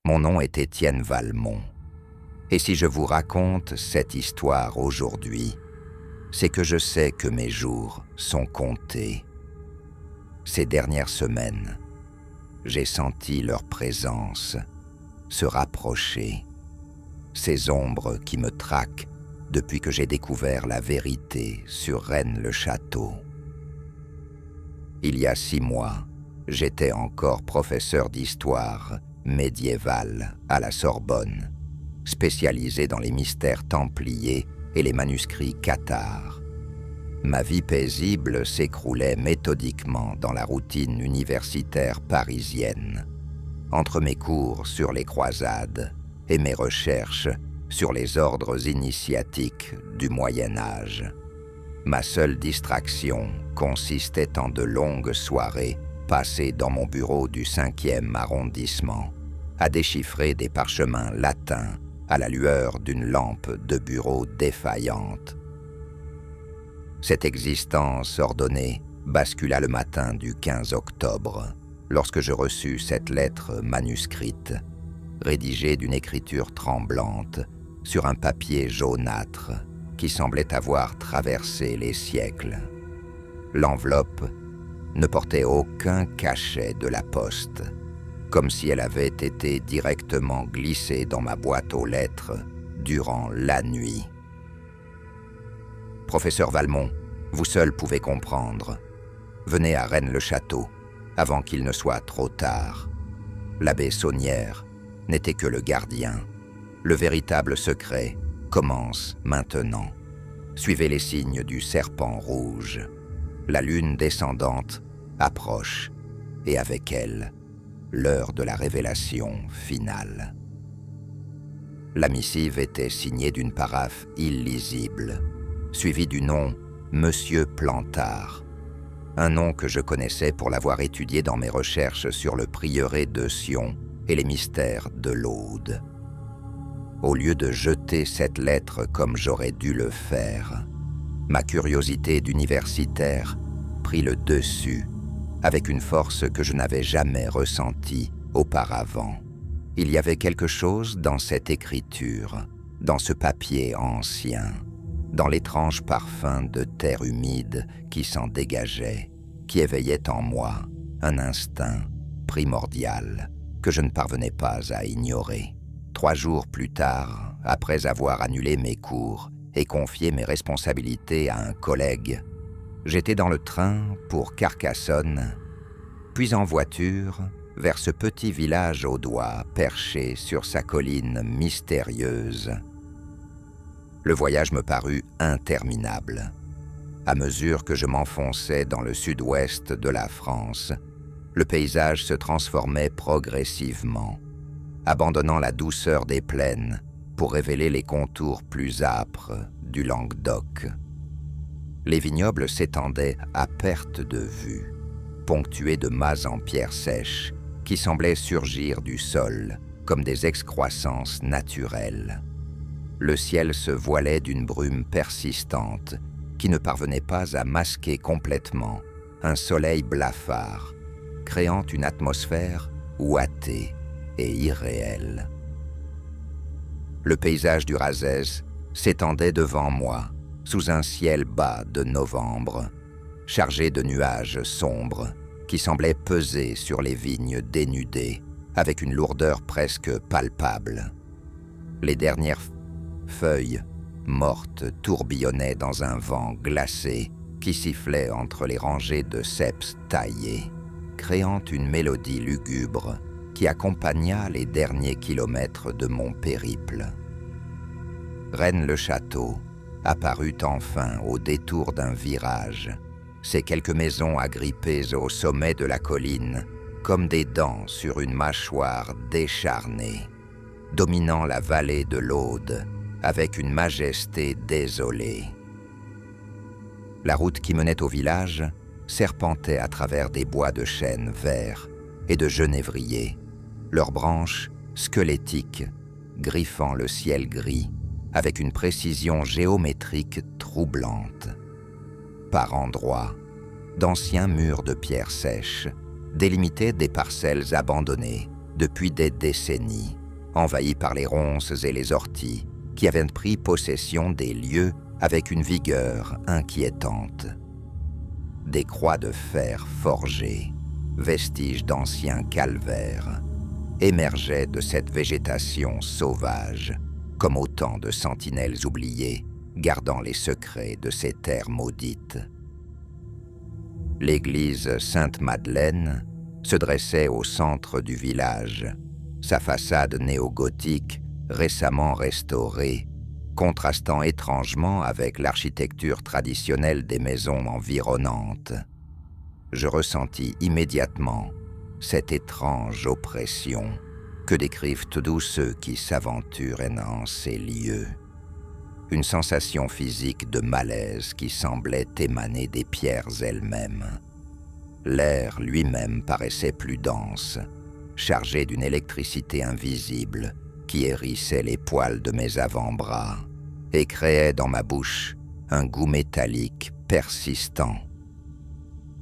Mon nom est Étienne Valmont. Et si je vous raconte cette histoire aujourd'hui, c'est que je sais que mes jours sont comptés. Ces dernières semaines, j'ai senti leur présence se rapprocher, ces ombres qui me traquent depuis que j'ai découvert la vérité sur Rennes-le-Château. Il y a 6 mois, j'étais encore professeur d'histoire médiévale à la Sorbonne, spécialisé dans les mystères templiers et les manuscrits cathares. Ma vie paisible s'écroulait méthodiquement dans la routine universitaire parisienne, entre mes cours sur les croisades et mes recherches sur les ordres initiatiques du Moyen Âge. Ma seule distraction consistait en de longues soirées passées dans mon bureau du 5e arrondissement, à déchiffrer des parchemins latins à la lueur d'une lampe de bureau défaillante. Cette existence ordonnée bascula le matin du 15 octobre, lorsque je reçus cette lettre manuscrite, rédigée d'une écriture tremblante sur un papier jaunâtre qui semblait avoir traversé les siècles. L'enveloppe ne portait aucun cachet de la poste, comme si elle avait été directement glissée dans ma boîte aux lettres durant la nuit. « Professeur Valmont, vous seul pouvez comprendre. Venez à Rennes-le-Château, avant qu'il ne soit trop tard. L'abbé Saunière n'était que le gardien. Le véritable secret commence maintenant. Suivez les signes du serpent rouge. La lune descendante approche, et avec elle, l'heure de la révélation finale. » La missive était signée d'une paraphe illisible, suivie du nom Monsieur Plantard, un nom que je connaissais pour l'avoir étudié dans mes recherches sur le prieuré de Sion et les mystères de l'Aude. Au lieu de jeter cette lettre comme j'aurais dû le faire, ma curiosité d'universitaire prit le dessus avec une force que je n'avais jamais ressentie auparavant. Il y avait quelque chose dans cette écriture, dans ce papier ancien, dans l'étrange parfum de terre humide qui s'en dégageait, qui éveillait en moi un instinct primordial que je ne parvenais pas à ignorer. 3 jours plus tard, après avoir annulé mes cours et confié mes responsabilités à un collègue, j'étais dans le train pour Carcassonne, puis en voiture vers ce petit village audois perché sur sa colline mystérieuse. Le voyage me parut interminable. À mesure que je m'enfonçais dans le sud-ouest de la France, le paysage se transformait progressivement, abandonnant la douceur des plaines pour révéler les contours plus âpres du Languedoc. Les vignobles s'étendaient à perte de vue, ponctués de mâts en pierre sèche qui semblaient surgir du sol comme des excroissances naturelles. Le ciel se voilait d'une brume persistante qui ne parvenait pas à masquer complètement un soleil blafard, créant une atmosphère ouatée et irréelle. Le paysage du Razès s'étendait devant moi, sous un ciel bas de novembre, chargé de nuages sombres qui semblaient peser sur les vignes dénudées avec une lourdeur presque palpable. Les dernières feuilles mortes tourbillonnaient dans un vent glacé qui sifflait entre les rangées de ceps taillés, créant une mélodie lugubre qui accompagna les derniers kilomètres de mon périple. Rennes-le-Château apparut enfin au détour d'un virage, ces quelques maisons agrippées au sommet de la colline comme des dents sur une mâchoire décharnée, dominant la vallée de l'Aude avec une majesté désolée. La route qui menait au village serpentait à travers des bois de chênes verts et de genévriers, leurs branches squelettiques griffant le ciel gris avec une précision géométrique troublante. Par endroits, d'anciens murs de pierre sèche délimitaient des parcelles abandonnées depuis des décennies, envahi par les ronces et les orties, qui avaient pris possession des lieux avec une vigueur inquiétante. Des croix de fer forgées, vestiges d'anciens calvaires, émergeaient de cette végétation sauvage, comme autant de sentinelles oubliées, gardant les secrets de ces terres maudites. L'église Sainte-Madeleine se dressait au centre du village, sa façade néo-gothique récemment restaurée, contrastant étrangement avec l'architecture traditionnelle des maisons environnantes. Je ressentis immédiatement cette étrange oppression que décrivent tous ceux qui s'aventurent en ces lieux. Une sensation physique de malaise qui semblait émaner des pierres elles-mêmes. L'air lui-même paraissait plus dense, chargé d'une électricité invisible qui hérissait les poils de mes avant-bras et créait dans ma bouche un goût métallique persistant.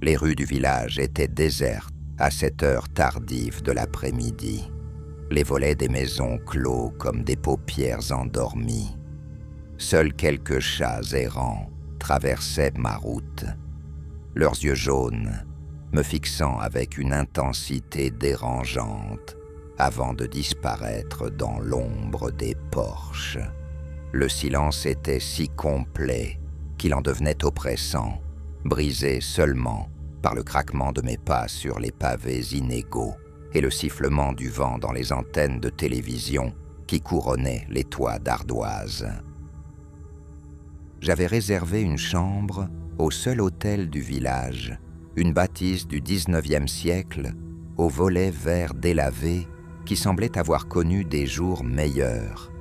Les rues du village étaient désertes à cette heure tardive de l'après-midi, les volets des maisons clos comme des paupières endormies. Seuls quelques chats errants traversaient ma route, leurs yeux jaunes me fixant avec une intensité dérangeante avant de disparaître dans l'ombre des porches. Le silence était si complet qu'il en devenait oppressant, brisé seulement par le craquement de mes pas sur les pavés inégaux et le sifflement du vent dans les antennes de télévision qui couronnaient les toits d'ardoise. J'avais réservé une chambre au seul hôtel du village, une bâtisse du XIXe siècle, aux volets verts délavés qui semblait avoir connu des jours meilleurs.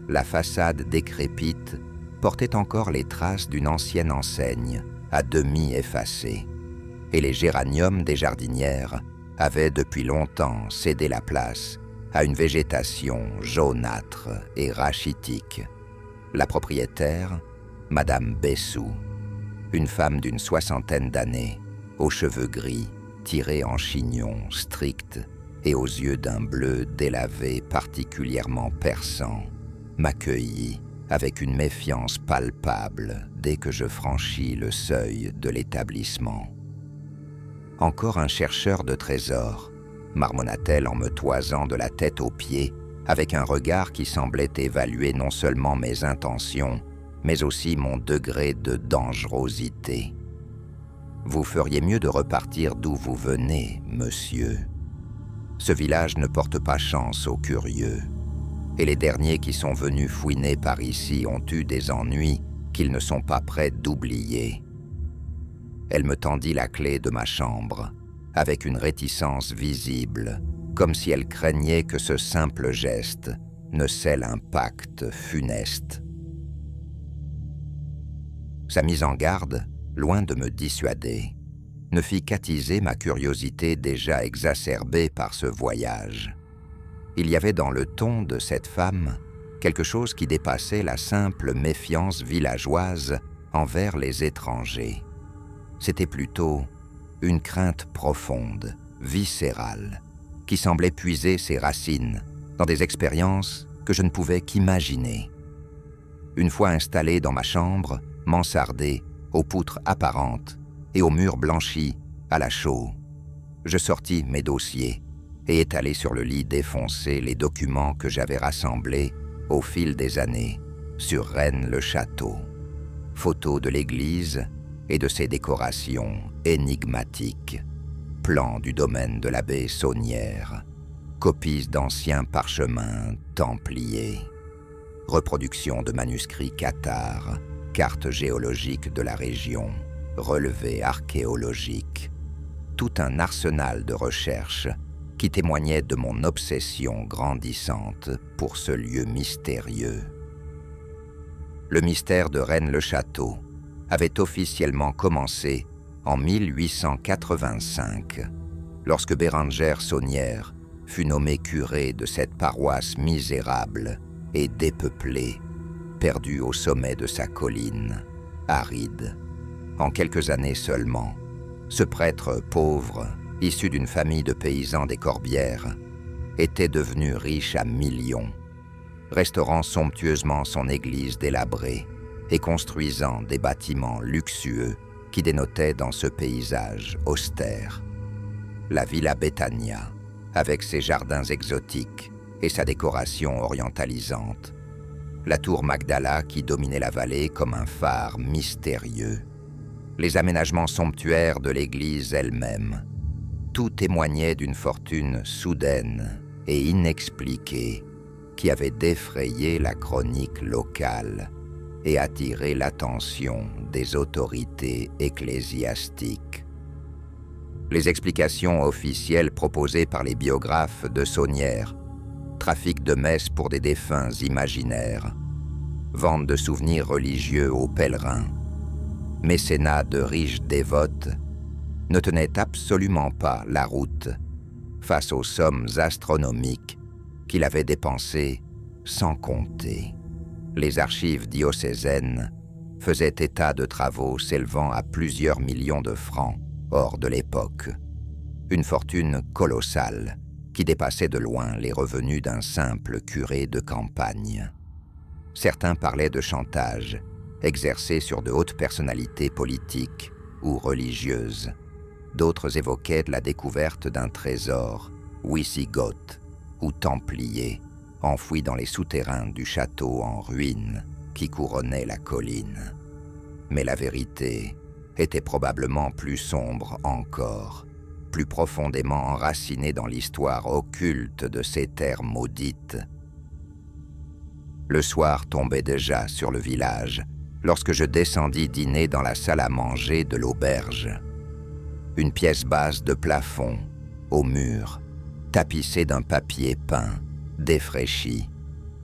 La façade décrépite portait encore les traces d'une ancienne enseigne, à demi effacée, et les géraniums des jardinières avaient depuis longtemps cédé la place à une végétation jaunâtre et rachitique. La propriétaire, Madame Bessou, une femme d'une soixantaine d'années, aux cheveux gris, tirés en chignon strict et aux yeux d'un bleu délavé particulièrement perçant, m'accueillit avec une méfiance palpable dès que je franchis le seuil de l'établissement. « Encore un chercheur de trésors », marmonna-t-elle en me toisant de la tête aux pieds, avec un regard qui semblait évaluer non seulement mes intentions, mais aussi mon degré de dangerosité. « Vous feriez mieux de repartir d'où vous venez, monsieur. Ce village ne porte pas chance aux curieux, et les derniers qui sont venus fouiner par ici ont eu des ennuis qu'ils ne sont pas prêts d'oublier. » Elle me tendit la clé de ma chambre, avec une réticence visible, comme si elle craignait que ce simple geste ne scelle un pacte funeste. Sa mise en garde, loin de me dissuader, ne fit qu'attiser ma curiosité déjà exacerbée par ce voyage. Il y avait dans le ton de cette femme quelque chose qui dépassait la simple méfiance villageoise envers les étrangers. C'était plutôt une crainte profonde, viscérale, qui semblait puiser ses racines dans des expériences que je ne pouvais qu'imaginer. Une fois installé dans ma chambre, mansardée, aux poutres apparentes et aux murs blanchis à la chaux, je sortis mes dossiers et étalai sur le lit défoncé les documents que j'avais rassemblés au fil des années sur Rennes-le-Château. Photos de l'église et de ses décorations énigmatiques, plans du domaine de l'abbé Saunière, copies d'anciens parchemins templiers, reproductions de manuscrits cathares, cartes géologiques de la région, relevés archéologiques, tout un arsenal de recherches qui témoignait de mon obsession grandissante pour ce lieu mystérieux. Le mystère de Rennes-le-Château avait officiellement commencé en 1885, lorsque Béranger Saunière fut nommé curé de cette paroisse misérable et dépeuplée, perdue au sommet de sa colline, aride. En quelques années seulement, ce prêtre pauvre, issu d'une famille de paysans des Corbières, était devenu riche à millions, restaurant somptueusement son église délabrée et construisant des bâtiments luxueux qui dénotaient dans ce paysage austère. La Villa Betania, avec ses jardins exotiques et sa décoration orientalisante. La tour Magdala qui dominait la vallée comme un phare mystérieux. Les aménagements somptuaires de l'église elle-même. Tout témoignait d'une fortune soudaine et inexpliquée qui avait défrayé la chronique locale et attiré l'attention des autorités ecclésiastiques. Les explications officielles proposées par les biographes de Saunière, trafic de messes pour des défunts imaginaires, vente de souvenirs religieux aux pèlerins, mécénat de riches dévotes, ne tenaient absolument pas la route face aux sommes astronomiques qu'il avait dépensées sans compter. Les archives diocésaines faisaient état de travaux s'élevant à plusieurs millions de francs hors de l'époque. Une fortune colossale qui dépassait de loin les revenus d'un simple curé de campagne. Certains parlaient de chantage exercé sur de hautes personnalités politiques ou religieuses. D'autres évoquaient la découverte d'un trésor wisigoth ou templier enfoui dans les souterrains du château en ruine qui couronnait la colline. Mais la vérité était probablement plus sombre encore, plus profondément enracinée dans l'histoire occulte de ces terres maudites. Le soir tombait déjà sur le village lorsque je descendis dîner dans la salle à manger de l'auberge. Une pièce basse de plafond, au mur, tapissée d'un papier peint, défraîchi,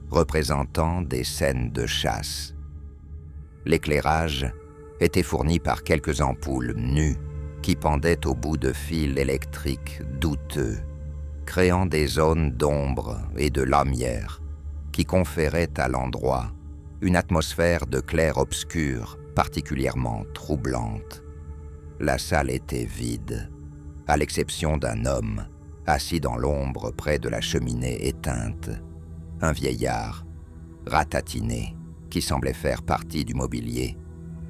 représentant des scènes de chasse. L'éclairage était fourni par quelques ampoules nues qui pendaient au bout de fils électriques douteux, créant des zones d'ombre et de lumière qui conféraient à l'endroit une atmosphère de clair-obscur particulièrement troublante. La salle était vide, à l'exception d'un homme assis dans l'ombre près de la cheminée éteinte, un vieillard ratatiné qui semblait faire partie du mobilier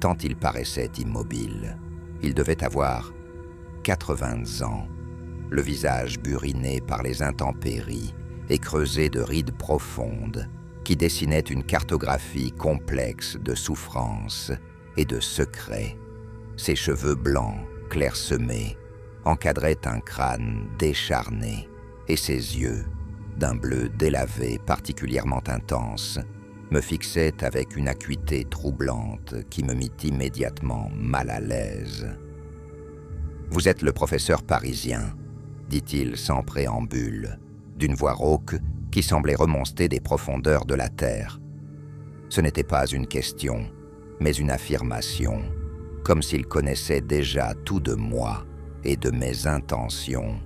tant il paraissait immobile. Il devait avoir 80 ans, le visage buriné par les intempéries et creusé de rides profondes qui dessinaient une cartographie complexe de souffrances et de secrets. Ses cheveux blancs, clairsemés, encadraient un crâne décharné et ses yeux, d'un bleu délavé particulièrement intense, me fixaient avec une acuité troublante qui me mit immédiatement mal à l'aise. « Vous êtes le professeur parisien », dit-il sans préambule, d'une voix rauque qui semblait remonter des profondeurs de la terre. Ce n'était pas une question, mais une affirmation, comme s'il connaissait déjà tout de moi et de mes intentions.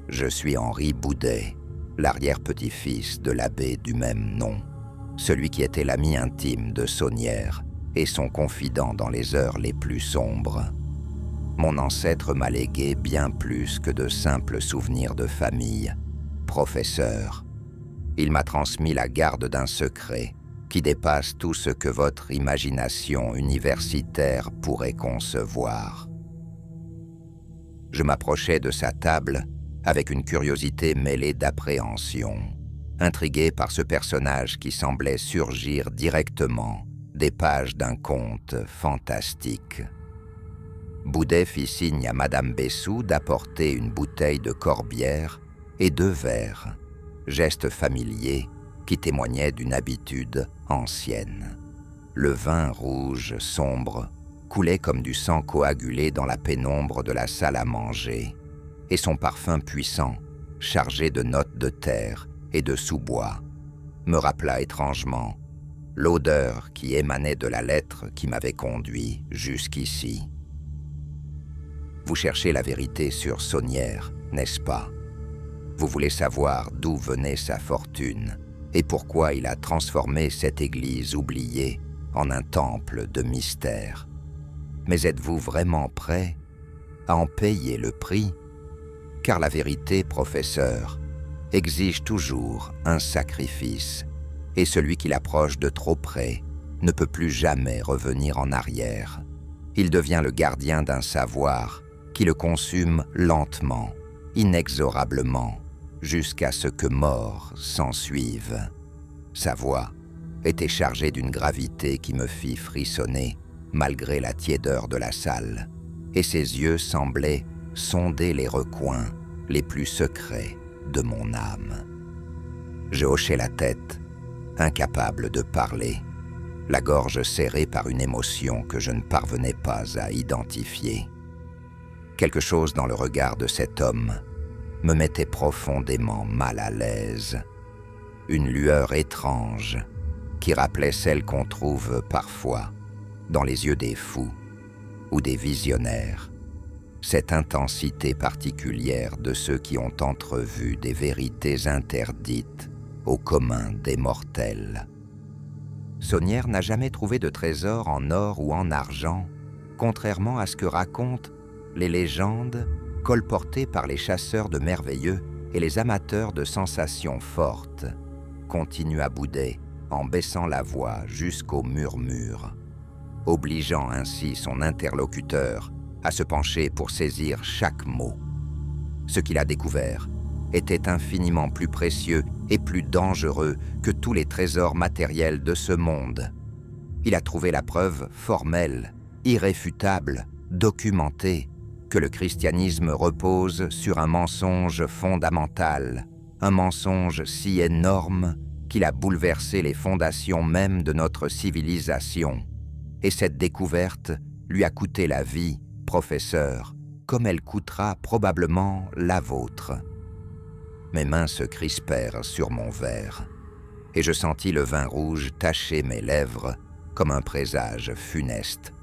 Je suis Henri Boudet, l'arrière-petit-fils de l'abbé du même nom, celui qui était l'ami intime de Saunière et son confident dans les heures les plus sombres. Mon ancêtre m'a légué bien plus que de simples souvenirs de famille. Professeur, il m'a transmis la garde d'un secret qui dépasse tout ce que votre imagination universitaire pourrait concevoir. Je m'approchai de sa table avec une curiosité mêlée d'appréhension, intrigué par ce personnage qui semblait surgir directement des pages d'un conte fantastique. Boudet fit signe à Madame Bessou d'apporter une bouteille de Corbière et 2 verres, geste familier qui témoignait d'une habitude ancienne. Le vin rouge sombre coulait comme du sang coagulé dans la pénombre de la salle à manger, et son parfum puissant, chargé de notes de terre et de sous-bois, me rappela étrangement l'odeur qui émanait de la lettre qui m'avait conduit jusqu'ici. Vous cherchez la vérité sur Saunière, n'est-ce pas? Vous voulez savoir d'où venait sa fortune et pourquoi il a transformé cette église oubliée en un temple de mystère. Mais êtes-vous vraiment prêt à en payer le prix? Car la vérité, professeur, exige toujours un sacrifice, et celui qui l'approche de trop près ne peut plus jamais revenir en arrière. Il devient le gardien d'un savoir qui le consume lentement, inexorablement, jusqu'à ce que mort s'ensuive. Sa voix était chargée d'une gravité qui me fit frissonner malgré la tiédeur de la salle, et ses yeux semblaient sonder les recoins les plus secrets de mon âme. Je hochai la tête, incapable de parler, la gorge serrée par une émotion que je ne parvenais pas à identifier. Quelque chose dans le regard de cet homme me mettait profondément mal à l'aise. Une lueur étrange qui rappelait celle qu'on trouve parfois dans les yeux des fous ou des visionnaires, cette intensité particulière de ceux qui ont entrevu des vérités interdites au commun des mortels. Saunière n'a jamais trouvé de trésor en or ou en argent, contrairement à ce que racontent les légendes colportées par les chasseurs de merveilleux et les amateurs de sensations fortes, continua Boudet en baissant la voix jusqu'au murmure, obligeant ainsi son interlocuteur à se pencher pour saisir chaque mot. Ce qu'il a découvert était infiniment plus précieux et plus dangereux que tous les trésors matériels de ce monde. Il a trouvé la preuve formelle, irréfutable, documentée, que le christianisme repose sur un mensonge fondamental, un mensonge si énorme qu'il a bouleversé les fondations mêmes de notre civilisation. Et cette découverte lui a coûté la vie, professeur, comme elle coûtera probablement la vôtre. Mes mains se crispèrent sur mon verre, et je sentis le vin rouge tacher mes lèvres comme un présage funeste.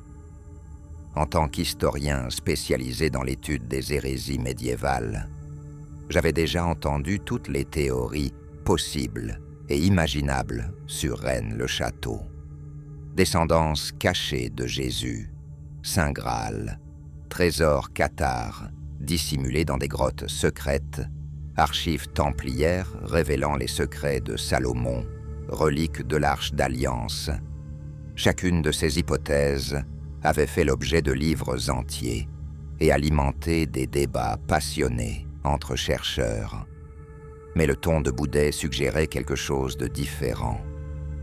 En tant qu'historien spécialisé dans l'étude des hérésies médiévales, j'avais déjà entendu toutes les théories possibles et imaginables sur Rennes-le-Château. Descendance cachée de Jésus, Saint Graal, trésors cathares dissimulés dans des grottes secrètes, archives templières révélant les secrets de Salomon, reliques de l'Arche d'Alliance. Chacune de ces hypothèses avait fait l'objet de livres entiers et alimenté des débats passionnés entre chercheurs. Mais le ton de Boudet suggérait quelque chose de différent,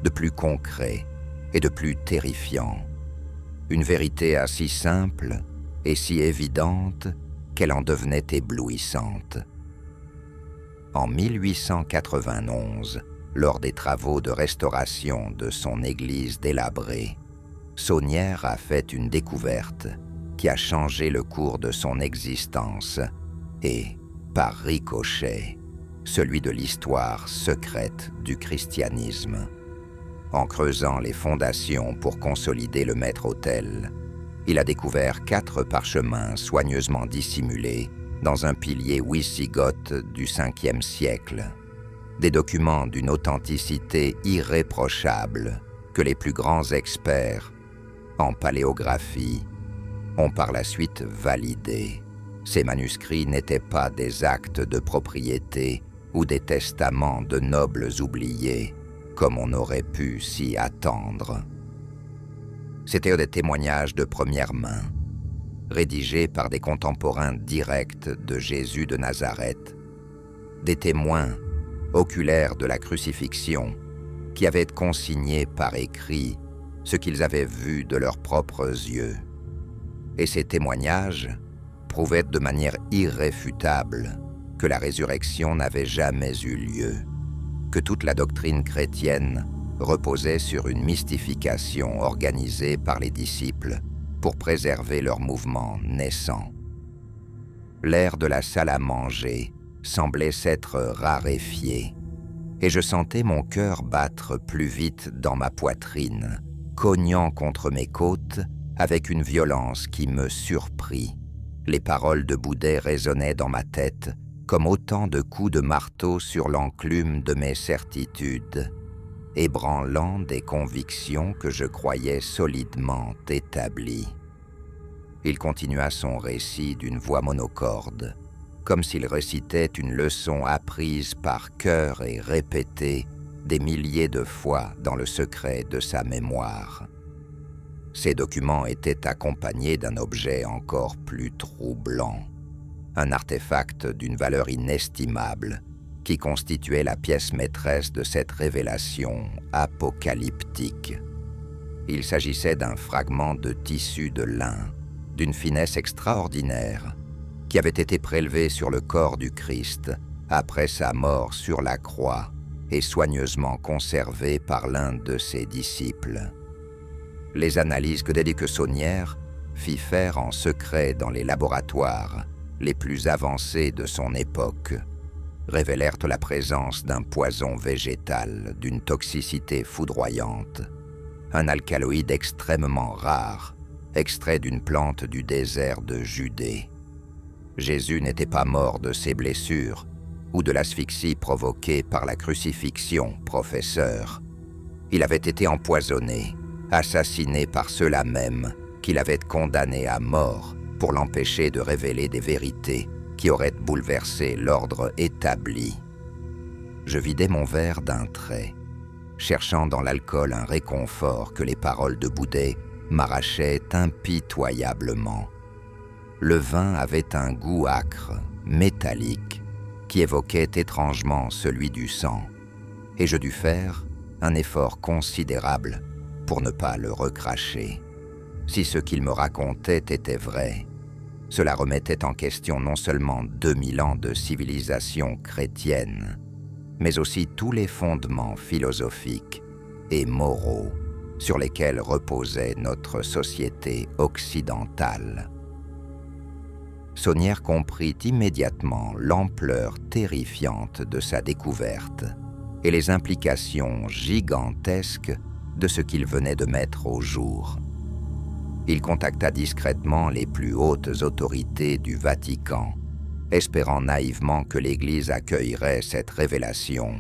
de plus concret et de plus terrifiant. Une vérité assez simple et si évidente qu'elle en devenait éblouissante. En 1891, lors des travaux de restauration de son église délabrée, Saunière a fait une découverte qui a changé le cours de son existence et, par ricochet, celui de l'histoire secrète du christianisme. En creusant les fondations pour consolider le maître-autel, il a découvert 4 parchemins soigneusement dissimulés dans un pilier wisigoth du 5e siècle. Des documents d'une authenticité irréprochable que les plus grands experts en paléographie ont par la suite validés. Ces manuscrits n'étaient pas des actes de propriété ou des testaments de nobles oubliés, comme on aurait pu s'y attendre. C'étaient des témoignages de première main, rédigés par des contemporains directs de Jésus de Nazareth, des témoins oculaires de la crucifixion qui avaient consigné par écrit ce qu'ils avaient vu de leurs propres yeux. Et ces témoignages prouvaient de manière irréfutable que la résurrection n'avait jamais eu lieu, que toute la doctrine chrétienne reposait sur une mystification organisée par les disciples pour préserver leur mouvement naissant. L'air de la salle à manger semblait s'être raréfié, et je sentais mon cœur battre plus vite dans ma poitrine, cognant contre mes côtes avec une violence qui me surprit. Les paroles de Boudet résonnaient dans ma tête comme autant de coups de marteau sur l'enclume de mes certitudes, ébranlant des convictions que je croyais solidement établies. Il continua son récit d'une voix monocorde, comme s'il récitait une leçon apprise par cœur et répétée des milliers de fois dans le secret de sa mémoire. Ces documents étaient accompagnés d'un objet encore plus troublant, un artefact d'une valeur inestimable qui constituait la pièce maîtresse de cette révélation apocalyptique. Il s'agissait d'un fragment de tissu de lin, d'une finesse extraordinaire, qui avait été prélevé sur le corps du Christ après sa mort sur la croix et soigneusement conservé par l'un de ses disciples. Les analyses que Dédé Saunière fit faire en secret dans les laboratoires les plus avancés de son époque révélèrent la présence d'un poison végétal d'une toxicité foudroyante, un alcaloïde extrêmement rare, extrait d'une plante du désert de Judée. Jésus n'était pas mort de ses blessures ou de l'asphyxie provoquée par la crucifixion, professeur. Il avait été empoisonné, assassiné par ceux-là même qui l'avaient condamné à mort pour l'empêcher de révéler des vérités qui auraient bouleversé l'ordre établi. Je vidai mon verre d'un trait, cherchant dans l'alcool un réconfort que les paroles de Boudet m'arrachaient impitoyablement. Le vin avait un goût âcre, métallique, qui évoquait étrangement celui du sang, et je dus faire un effort considérable pour ne pas le recracher. Si ce qu'il me racontait était vrai, cela remettait en question non seulement 2000 ans de civilisation chrétienne, mais aussi tous les fondements philosophiques et moraux sur lesquels reposait notre société occidentale. Saunière comprit immédiatement l'ampleur terrifiante de sa découverte et les implications gigantesques de ce qu'il venait de mettre au jour. Il contacta discrètement les plus hautes autorités du Vatican, espérant naïvement que l'Église accueillerait cette révélation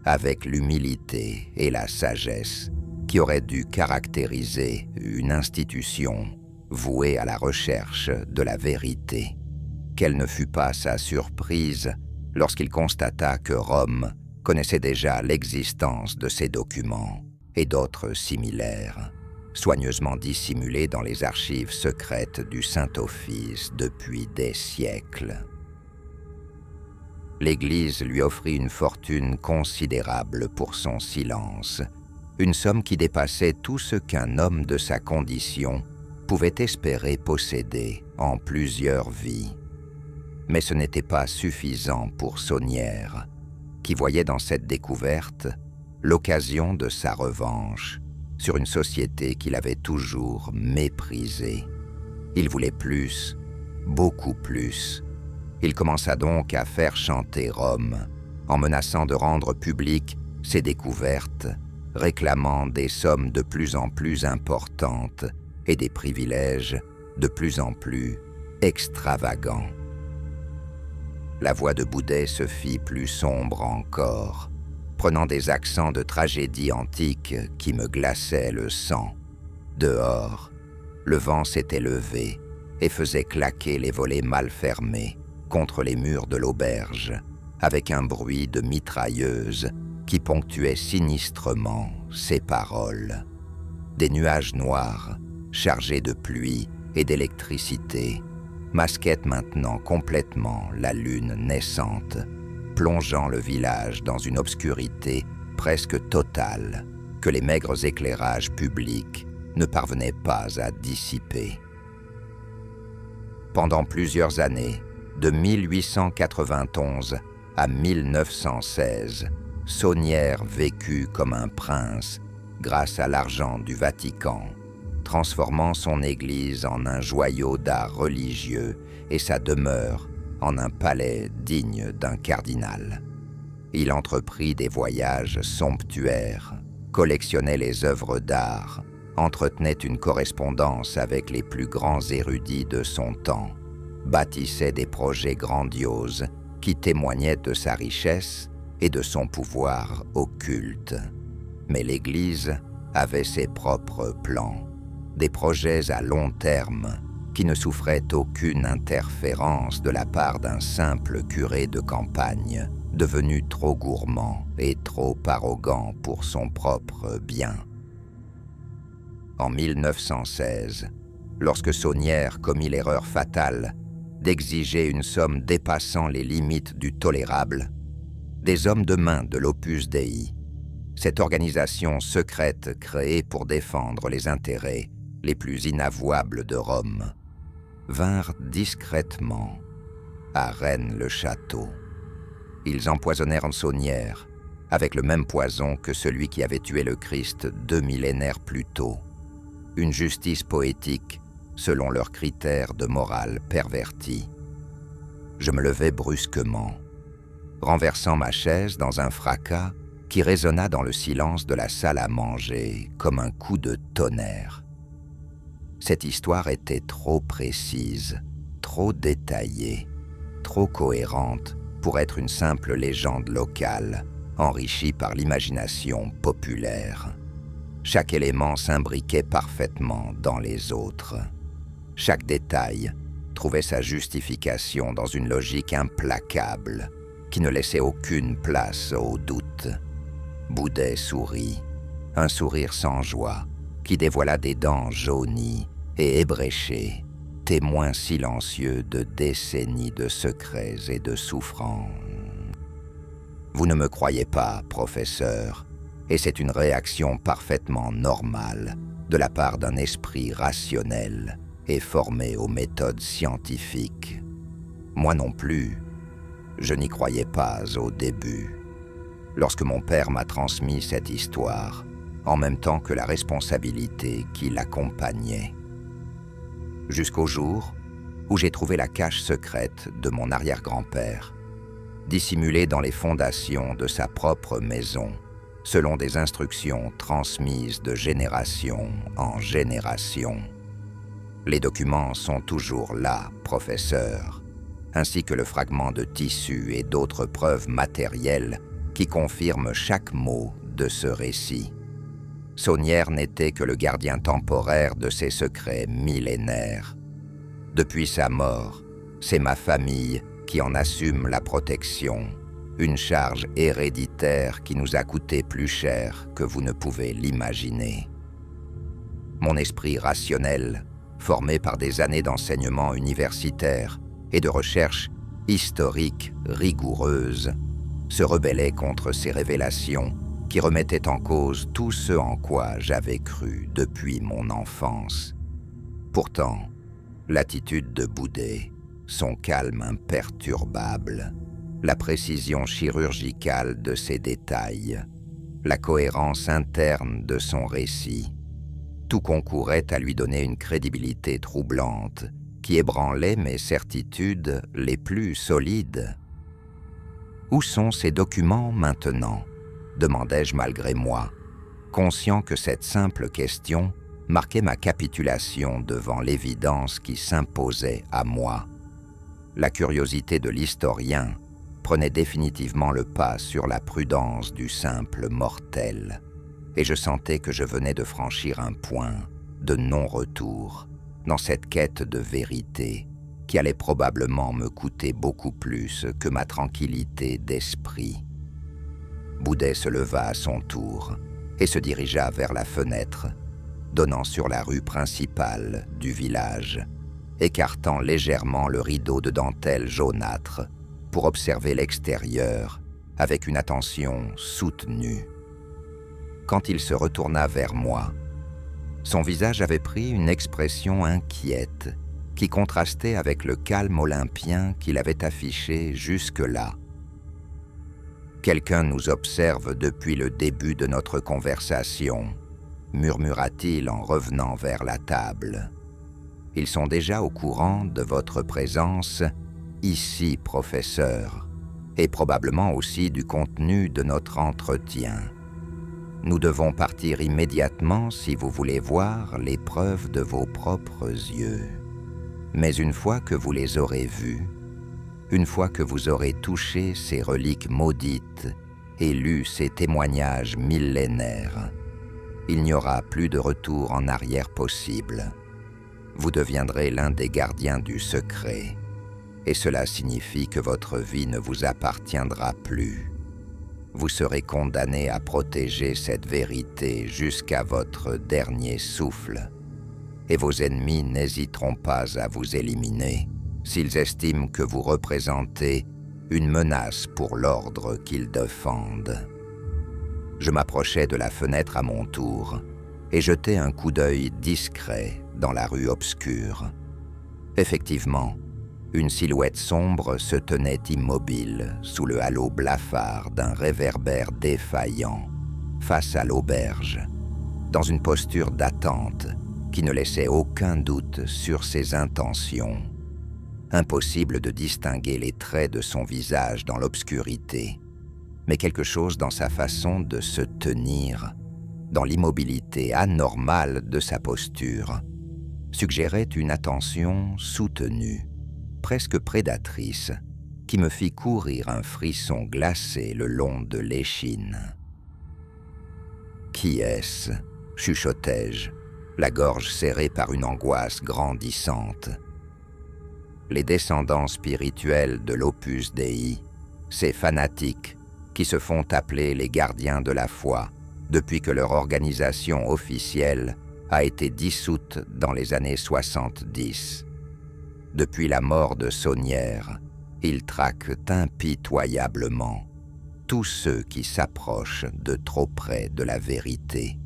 avec l'humilité et la sagesse qui auraient dû caractériser une institution vouée à la recherche de la vérité. Quelle ne fut pas sa surprise lorsqu'il constata que Rome connaissait déjà l'existence de ces documents et d'autres similaires, soigneusement dissimulés dans les archives secrètes du Saint-Office depuis des siècles. L'Église lui offrit une fortune considérable pour son silence, une somme qui dépassait tout ce qu'un homme de sa condition pouvait espérer posséder en plusieurs vies. Mais ce n'était pas suffisant pour Saunière, qui voyait dans cette découverte l'occasion de sa revanche sur une société qu'il avait toujours méprisée. Il voulait plus, beaucoup plus. Il commença donc à faire chanter Rome, en menaçant de rendre publiques ses découvertes, réclamant des sommes de plus en plus importantes et des privilèges de plus en plus extravagants. La voix de Boudet se fit plus sombre encore, prenant des accents de tragédie antique qui me glaçaient le sang. Dehors, le vent s'était levé et faisait claquer les volets mal fermés contre les murs de l'auberge, avec un bruit de mitrailleuse qui ponctuait sinistrement ses paroles. Des nuages noirs, chargés de pluie et d'électricité, masquaient maintenant complètement la lune naissante, plongeant le village dans une obscurité presque totale que les maigres éclairages publics ne parvenaient pas à dissiper. Pendant plusieurs années, de 1891 à 1916, Saunière vécut comme un prince grâce à l'argent du Vatican, transformant son église en un joyau d'art religieux et sa demeure en un palais digne d'un cardinal. Il entreprit des voyages somptuaires, collectionnait les œuvres d'art, entretenait une correspondance avec les plus grands érudits de son temps, bâtissait des projets grandioses qui témoignaient de sa richesse et de son pouvoir occulte. Mais l'Église avait ses propres plans, des projets à long terme qui ne souffrait aucune interférence de la part d'un simple curé de campagne, devenu trop gourmand et trop arrogant pour son propre bien. En 1916, lorsque Saunière commit l'erreur fatale d'exiger une somme dépassant les limites du tolérable, des hommes de main de l'Opus Dei, cette organisation secrète créée pour défendre les intérêts les plus inavouables de Rome, vinrent discrètement à Rennes-le-Château. Ils empoisonnèrent Saunière avec le même poison que celui qui avait tué le Christ 2 millénaires plus tôt, une justice poétique selon leurs critères de morale pervertie. Je me levai brusquement, renversant ma chaise dans un fracas qui résonna dans le silence de la salle à manger comme un coup de tonnerre. Cette histoire était trop précise, trop détaillée, trop cohérente pour être une simple légende locale, enrichie par l'imagination populaire. Chaque élément s'imbriquait parfaitement dans les autres. Chaque détail trouvait sa justification dans une logique implacable qui ne laissait aucune place au doute. Boudet sourit, un sourire sans joie qui dévoila des dents jaunies et ébréchées, témoins silencieux de décennies de secrets et de souffrances. Vous ne me croyez pas, professeur, et c'est une réaction parfaitement normale de la part d'un esprit rationnel et formé aux méthodes scientifiques. Moi non plus, je n'y croyais pas au début. Lorsque mon père m'a transmis cette histoire, en même temps que la responsabilité qui l'accompagnait. Jusqu'au jour où j'ai trouvé la cache secrète de mon arrière-grand-père, dissimulée dans les fondations de sa propre maison, selon des instructions transmises de génération en génération. Les documents sont toujours là, professeur, ainsi que le fragment de tissu et d'autres preuves matérielles qui confirment chaque mot de ce récit. Saunière n'était que le gardien temporaire de ces secrets millénaires. Depuis sa mort, c'est ma famille qui en assume la protection, une charge héréditaire qui nous a coûté plus cher que vous ne pouvez l'imaginer. Mon esprit rationnel, formé par des années d'enseignement universitaire et de recherche historique rigoureuse, se rebellait contre ces révélations qui remettaient en cause tout ce en quoi j'avais cru depuis mon enfance. Pourtant, l'attitude de Boudet, son calme imperturbable, la précision chirurgicale de ses détails, la cohérence interne de son récit, tout concourait à lui donner une crédibilité troublante qui ébranlait mes certitudes les plus solides. Où sont ces documents maintenant ? Demandai-je malgré moi, conscient que cette simple question marquait ma capitulation devant l'évidence qui s'imposait à moi. La curiosité de l'historien prenait définitivement le pas sur la prudence du simple mortel, et je sentais que je venais de franchir un point de non-retour dans cette quête de vérité qui allait probablement me coûter beaucoup plus que ma tranquillité d'esprit. Boudet se leva à son tour et se dirigea vers la fenêtre, donnant sur la rue principale du village, écartant légèrement le rideau de dentelle jaunâtre pour observer l'extérieur avec une attention soutenue. Quand il se retourna vers moi, son visage avait pris une expression inquiète qui contrastait avec le calme olympien qu'il avait affiché jusque-là. « Quelqu'un nous observe depuis le début de notre conversation », murmura-t-il en revenant vers la table. « Ils sont déjà au courant de votre présence ici, professeur, et probablement aussi du contenu de notre entretien. Nous devons partir immédiatement si vous voulez voir les preuves de vos propres yeux. Mais une fois que vous les aurez vues, une fois que vous aurez touché ces reliques maudites et lu ces témoignages millénaires, il n'y aura plus de retour en arrière possible. vous deviendrez l'un des gardiens du secret, et cela signifie que votre vie ne vous appartiendra plus. Vous serez condamné à protéger cette vérité jusqu'à votre dernier souffle, et vos ennemis n'hésiteront pas à vous éliminer s'ils estiment que vous représentez une menace pour l'ordre qu'ils défendent. Je m'approchai de la fenêtre à mon tour et jetai un coup d'œil discret dans la rue obscure. Effectivement, une silhouette sombre se tenait immobile sous le halo blafard d'un réverbère défaillant, face à l'auberge, dans une posture d'attente qui ne laissait aucun doute sur ses intentions. Impossible de distinguer les traits de son visage dans l'obscurité, mais quelque chose dans sa façon de se tenir, dans l'immobilité anormale de sa posture, suggérait une attention soutenue, presque prédatrice, qui me fit courir un frisson glacé le long de l'échine. « Qui est-ce » chuchotai-je, la gorge serrée par une angoisse grandissante. Les descendants spirituels de l'Opus Dei, ces fanatiques qui se font appeler les gardiens de la foi depuis que leur organisation officielle a été dissoute dans les années 70. Depuis la mort de Saunière, ils traquent impitoyablement tous ceux qui s'approchent de trop près de la vérité,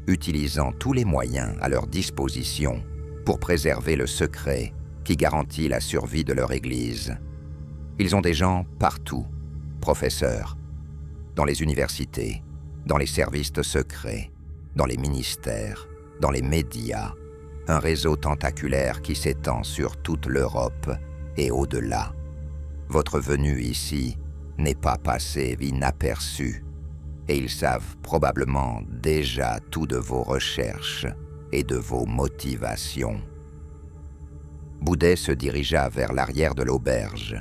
utilisant tous les moyens à leur disposition pour préserver le secret qui garantit la survie de leur Église. Ils ont des gens partout, professeurs, dans les universités, dans les services secrets, dans les ministères, dans les médias, un réseau tentaculaire qui s'étend sur toute l'Europe et au-delà. Votre venue ici n'est pas passée inaperçue, et ils savent probablement déjà tout de vos recherches et de vos motivations. Boudet se dirigea vers l'arrière de l'auberge,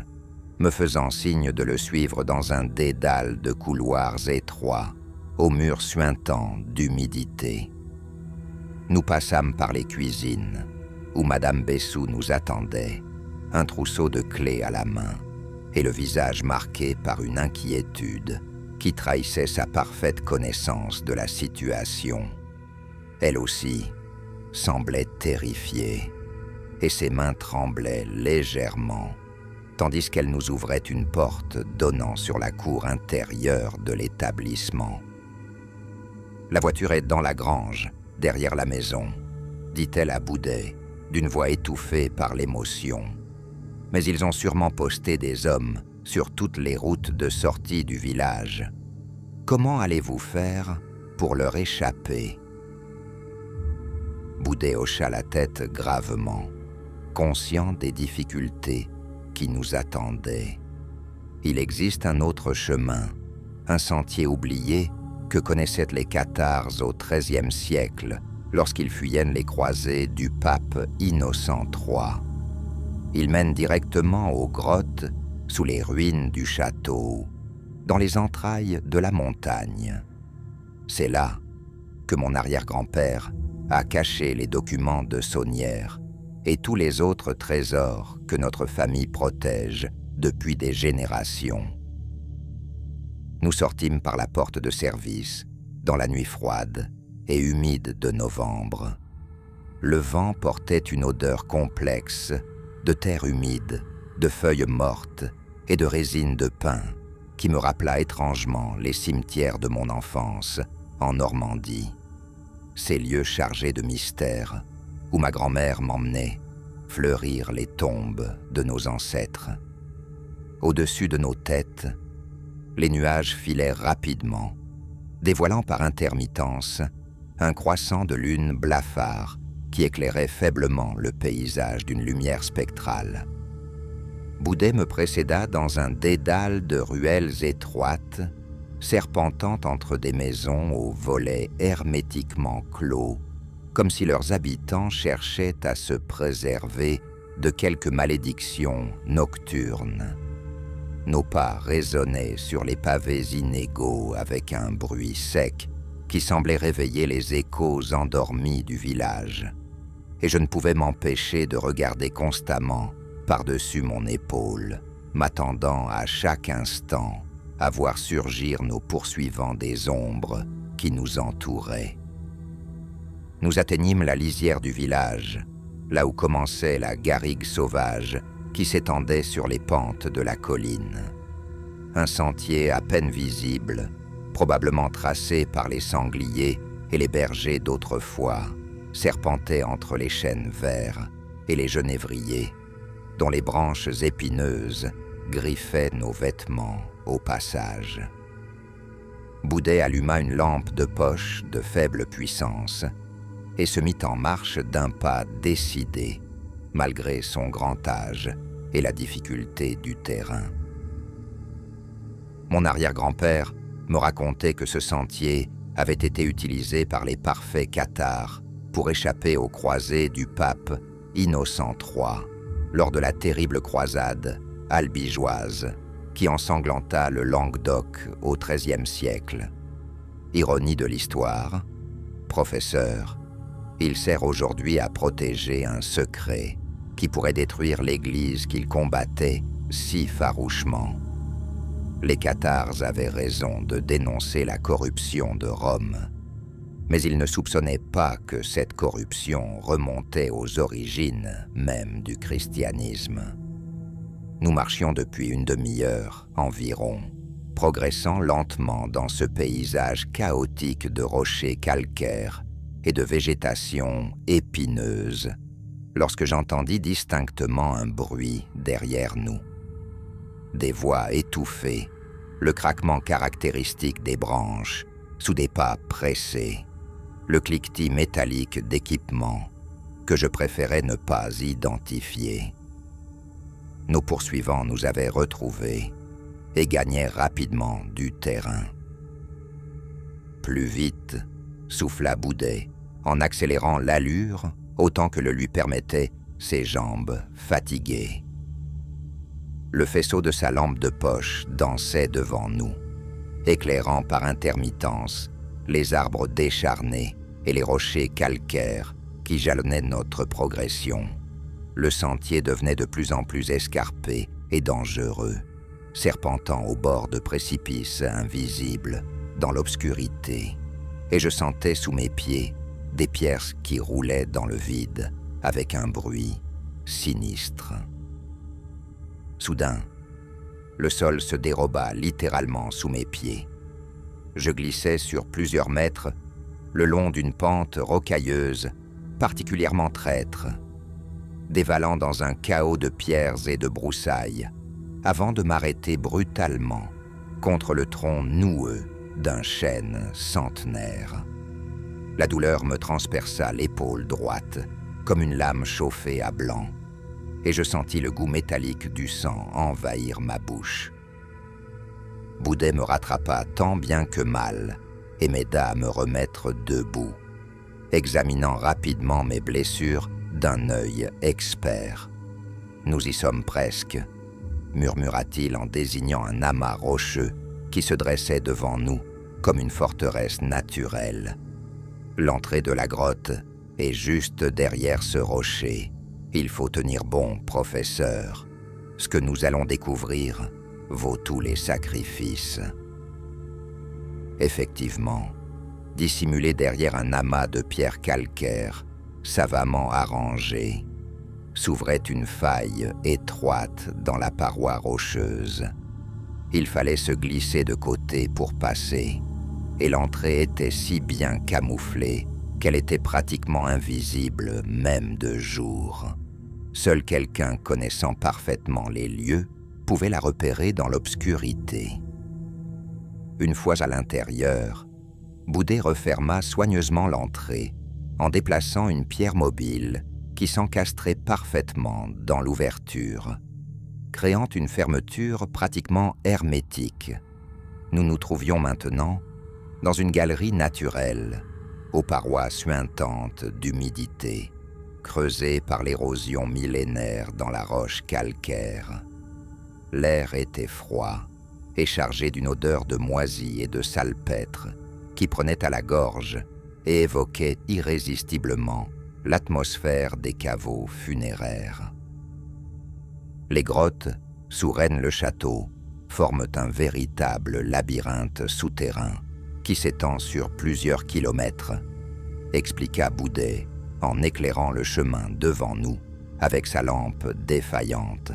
me faisant signe de le suivre dans un dédale de couloirs étroits, aux murs suintants d'humidité. Nous passâmes par les cuisines, où Madame Bessou nous attendait, un trousseau de clés à la main, et le visage marqué par une inquiétude qui trahissait sa parfaite connaissance de la situation. Elle aussi semblait terrifiée, et ses mains tremblaient légèrement, tandis qu'elle nous ouvrait une porte donnant sur la cour intérieure de l'établissement. « La voiture est dans la grange, derrière la maison, » dit-elle à Boudet, d'une voix étouffée par l'émotion. « Mais ils ont sûrement posté des hommes sur toutes les routes de sortie du village. Comment allez-vous faire pour leur échapper ?» Boudet hocha la tête gravement, conscient des difficultés qui nous attendaient. Il existe un autre chemin, un sentier oublié que connaissaient les cathares au XIIIe siècle lorsqu'ils fuyaient les croisés du pape Innocent III. Il mène directement aux grottes sous les ruines du château, dans les entrailles de la montagne. C'est là que mon arrière-grand-père a caché les documents de Saunière et tous les autres trésors que notre famille protège depuis des générations. Nous sortîmes par la porte de service, dans la nuit froide et humide de novembre. Le vent portait une odeur complexe de terre humide, de feuilles mortes et de résine de pin qui me rappela étrangement les cimetières de mon enfance en Normandie. Ces lieux chargés de mystère où ma grand-mère m'emmenait fleurir les tombes de nos ancêtres. Au-dessus de nos têtes, les nuages filaient rapidement, dévoilant par intermittence un croissant de lune blafard qui éclairait faiblement le paysage d'une lumière spectrale. Boudet me précéda dans un dédale de ruelles étroites, serpentant entre des maisons aux volets hermétiquement clos, comme si leurs habitants cherchaient à se préserver de quelque malédiction nocturne. Nos pas résonnaient sur les pavés inégaux avec un bruit sec qui semblait réveiller les échos endormis du village. et je ne pouvais m'empêcher de regarder constamment par-dessus mon épaule, m'attendant à chaque instant à voir surgir nos poursuivants des ombres qui nous entouraient. Nous atteignîmes la lisière du village, là où commençait la garrigue sauvage qui s'étendait sur les pentes de la colline. Un sentier à peine visible, probablement tracé par les sangliers et les bergers d'autrefois, serpentait entre les chênes verts et les genévriers, dont les branches épineuses griffaient nos vêtements au passage. Boudet alluma une lampe de poche de faible puissance et se mit en marche d'un pas décidé, malgré son grand âge et la difficulté du terrain. Mon arrière-grand-père me racontait que ce sentier avait été utilisé par les parfaits cathares pour échapper aux croisées du pape Innocent III lors de la terrible croisade albigeoise qui ensanglanta le Languedoc au XIIIe siècle. Ironie de l'histoire, professeur, il sert aujourd'hui à protéger un secret qui pourrait détruire l'Église qu'il combattait si farouchement. Les cathares avaient raison de dénoncer la corruption de Rome, mais ils ne soupçonnaient pas que cette corruption remontait aux origines même du christianisme. Nous marchions depuis une demi-heure environ, progressant lentement dans ce paysage chaotique de rochers calcaires et de végétation épineuse, lorsque j'entendis distinctement un bruit derrière nous. Des voix étouffées, le craquement caractéristique des branches, sous des pas pressés, le cliquetis métallique d'équipements que je préférais ne pas identifier. Nos poursuivants nous avaient retrouvés et gagnaient rapidement du terrain. Plus vite, souffla Boudet, en accélérant l'allure autant que le lui permettaient ses jambes fatiguées. Le faisceau de sa lampe de poche dansait devant nous, éclairant par intermittence les arbres décharnés et les rochers calcaires qui jalonnaient notre progression. Le sentier devenait de plus en plus escarpé et dangereux, serpentant au bord de précipices invisibles dans l'obscurité, et je sentais sous mes pieds des pierres qui roulaient dans le vide avec un bruit sinistre. Soudain, le sol se déroba littéralement sous mes pieds. Je glissais sur plusieurs mètres le long d'une pente rocailleuse particulièrement traître, dévalant dans un chaos de pierres et de broussailles, avant de m'arrêter brutalement contre le tronc noueux d'un chêne centenaire. La douleur me transperça l'épaule droite comme une lame chauffée à blanc, et je sentis le goût métallique du sang envahir ma bouche. Boudet me rattrapa tant bien que mal et m'aida à me remettre debout, examinant rapidement mes blessures d'un œil expert. « Nous y sommes presque », murmura-t-il en désignant un amas rocheux qui se dressait devant nous comme une forteresse naturelle. L'entrée de la grotte est juste derrière ce rocher. Il faut tenir bon, professeur. Ce que nous allons découvrir vaut tous les sacrifices. Effectivement, dissimulé derrière un amas de pierres calcaires, savamment arrangées, s'ouvrait une faille étroite dans la paroi rocheuse. Il fallait se glisser de côté pour passer, et l'entrée était si bien camouflée qu'elle était pratiquement invisible même de jour. Seul quelqu'un connaissant parfaitement les lieux pouvait la repérer dans l'obscurité. Une fois à l'intérieur, Boudet referma soigneusement l'entrée en déplaçant une pierre mobile qui s'encastrait parfaitement dans l'ouverture, créant une fermeture pratiquement hermétique. Nous nous trouvions maintenant dans une galerie naturelle, aux parois suintantes d'humidité, creusées par l'érosion millénaire dans la roche calcaire. L'air était froid et chargé d'une odeur de moisie et de salpêtre qui prenait à la gorge et évoquait irrésistiblement l'atmosphère des caveaux funéraires. Les grottes, sous Rennes-le-Château, forment un véritable labyrinthe souterrain qui s'étend sur plusieurs kilomètres, expliqua Boudet en éclairant le chemin devant nous avec sa lampe défaillante.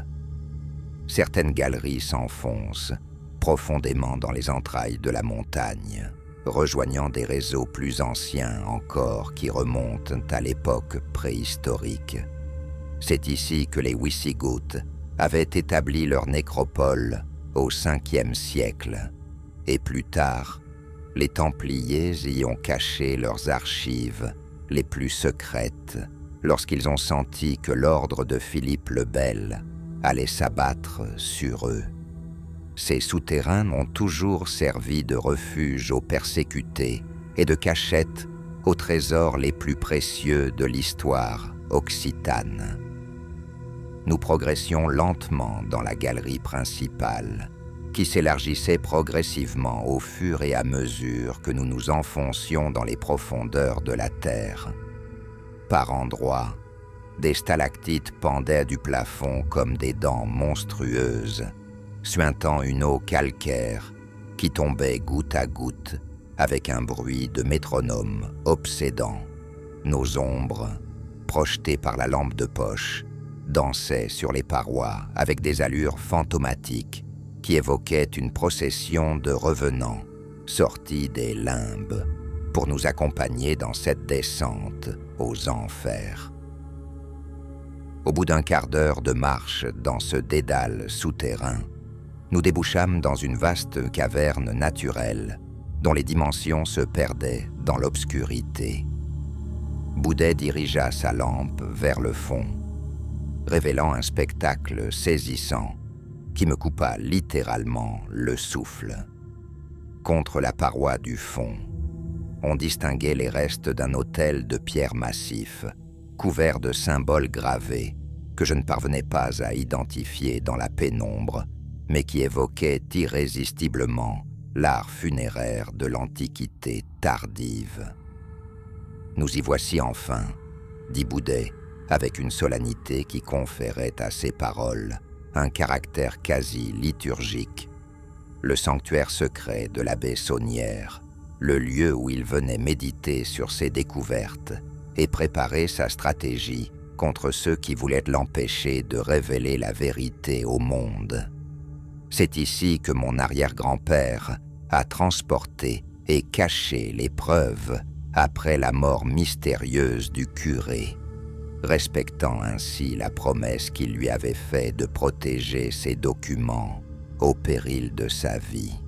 Certaines galeries s'enfoncent profondément dans les entrailles de la montagne, rejoignant des réseaux plus anciens encore qui remontent à l'époque préhistorique. C'est ici que les Wisigoths avaient établi leur nécropole au Ve siècle, et plus tard, les Templiers y ont caché leurs archives les plus secrètes lorsqu'ils ont senti que l'ordre de Philippe le Bel allait s'abattre sur eux. Ces souterrains ont toujours servi de refuge aux persécutés et de cachette aux trésors les plus précieux de l'histoire occitane. Nous progressions lentement dans la galerie principale, qui s'élargissait progressivement au fur et à mesure que nous nous enfoncions dans les profondeurs de la terre. Par endroits, des stalactites pendaient du plafond comme des dents monstrueuses, suintant une eau calcaire qui tombait goutte à goutte avec un bruit de métronome obsédant. Nos ombres, projetées par la lampe de poche, dansaient sur les parois avec des allures fantomatiques qui évoquaient une procession de revenants sortis des limbes pour nous accompagner dans cette descente aux enfers. Au bout d'un quart d'heure de marche dans ce dédale souterrain, nous débouchâmes dans une vaste caverne naturelle dont les dimensions se perdaient dans l'obscurité. Boudet dirigea sa lampe vers le fond, révélant un spectacle saisissant qui me coupa littéralement le souffle. Contre la paroi du fond, on distinguait les restes d'un autel de pierre massif, couvert de symboles gravés que je ne parvenais pas à identifier dans la pénombre, mais qui évoquaient irrésistiblement l'art funéraire de l'Antiquité tardive. « Nous y voici enfin », dit Boudet, avec une solennité qui conférait à ses paroles un caractère quasi liturgique. Le sanctuaire secret de l'abbé Saunière, le lieu où il venait méditer sur ses découvertes et préparer sa stratégie contre ceux qui voulaient l'empêcher de révéler la vérité au monde. C'est ici que mon arrière-grand-père a transporté et caché les preuves après la mort mystérieuse du curé, respectant ainsi la promesse qu'il lui avait faite de protéger ses documents au péril de sa vie.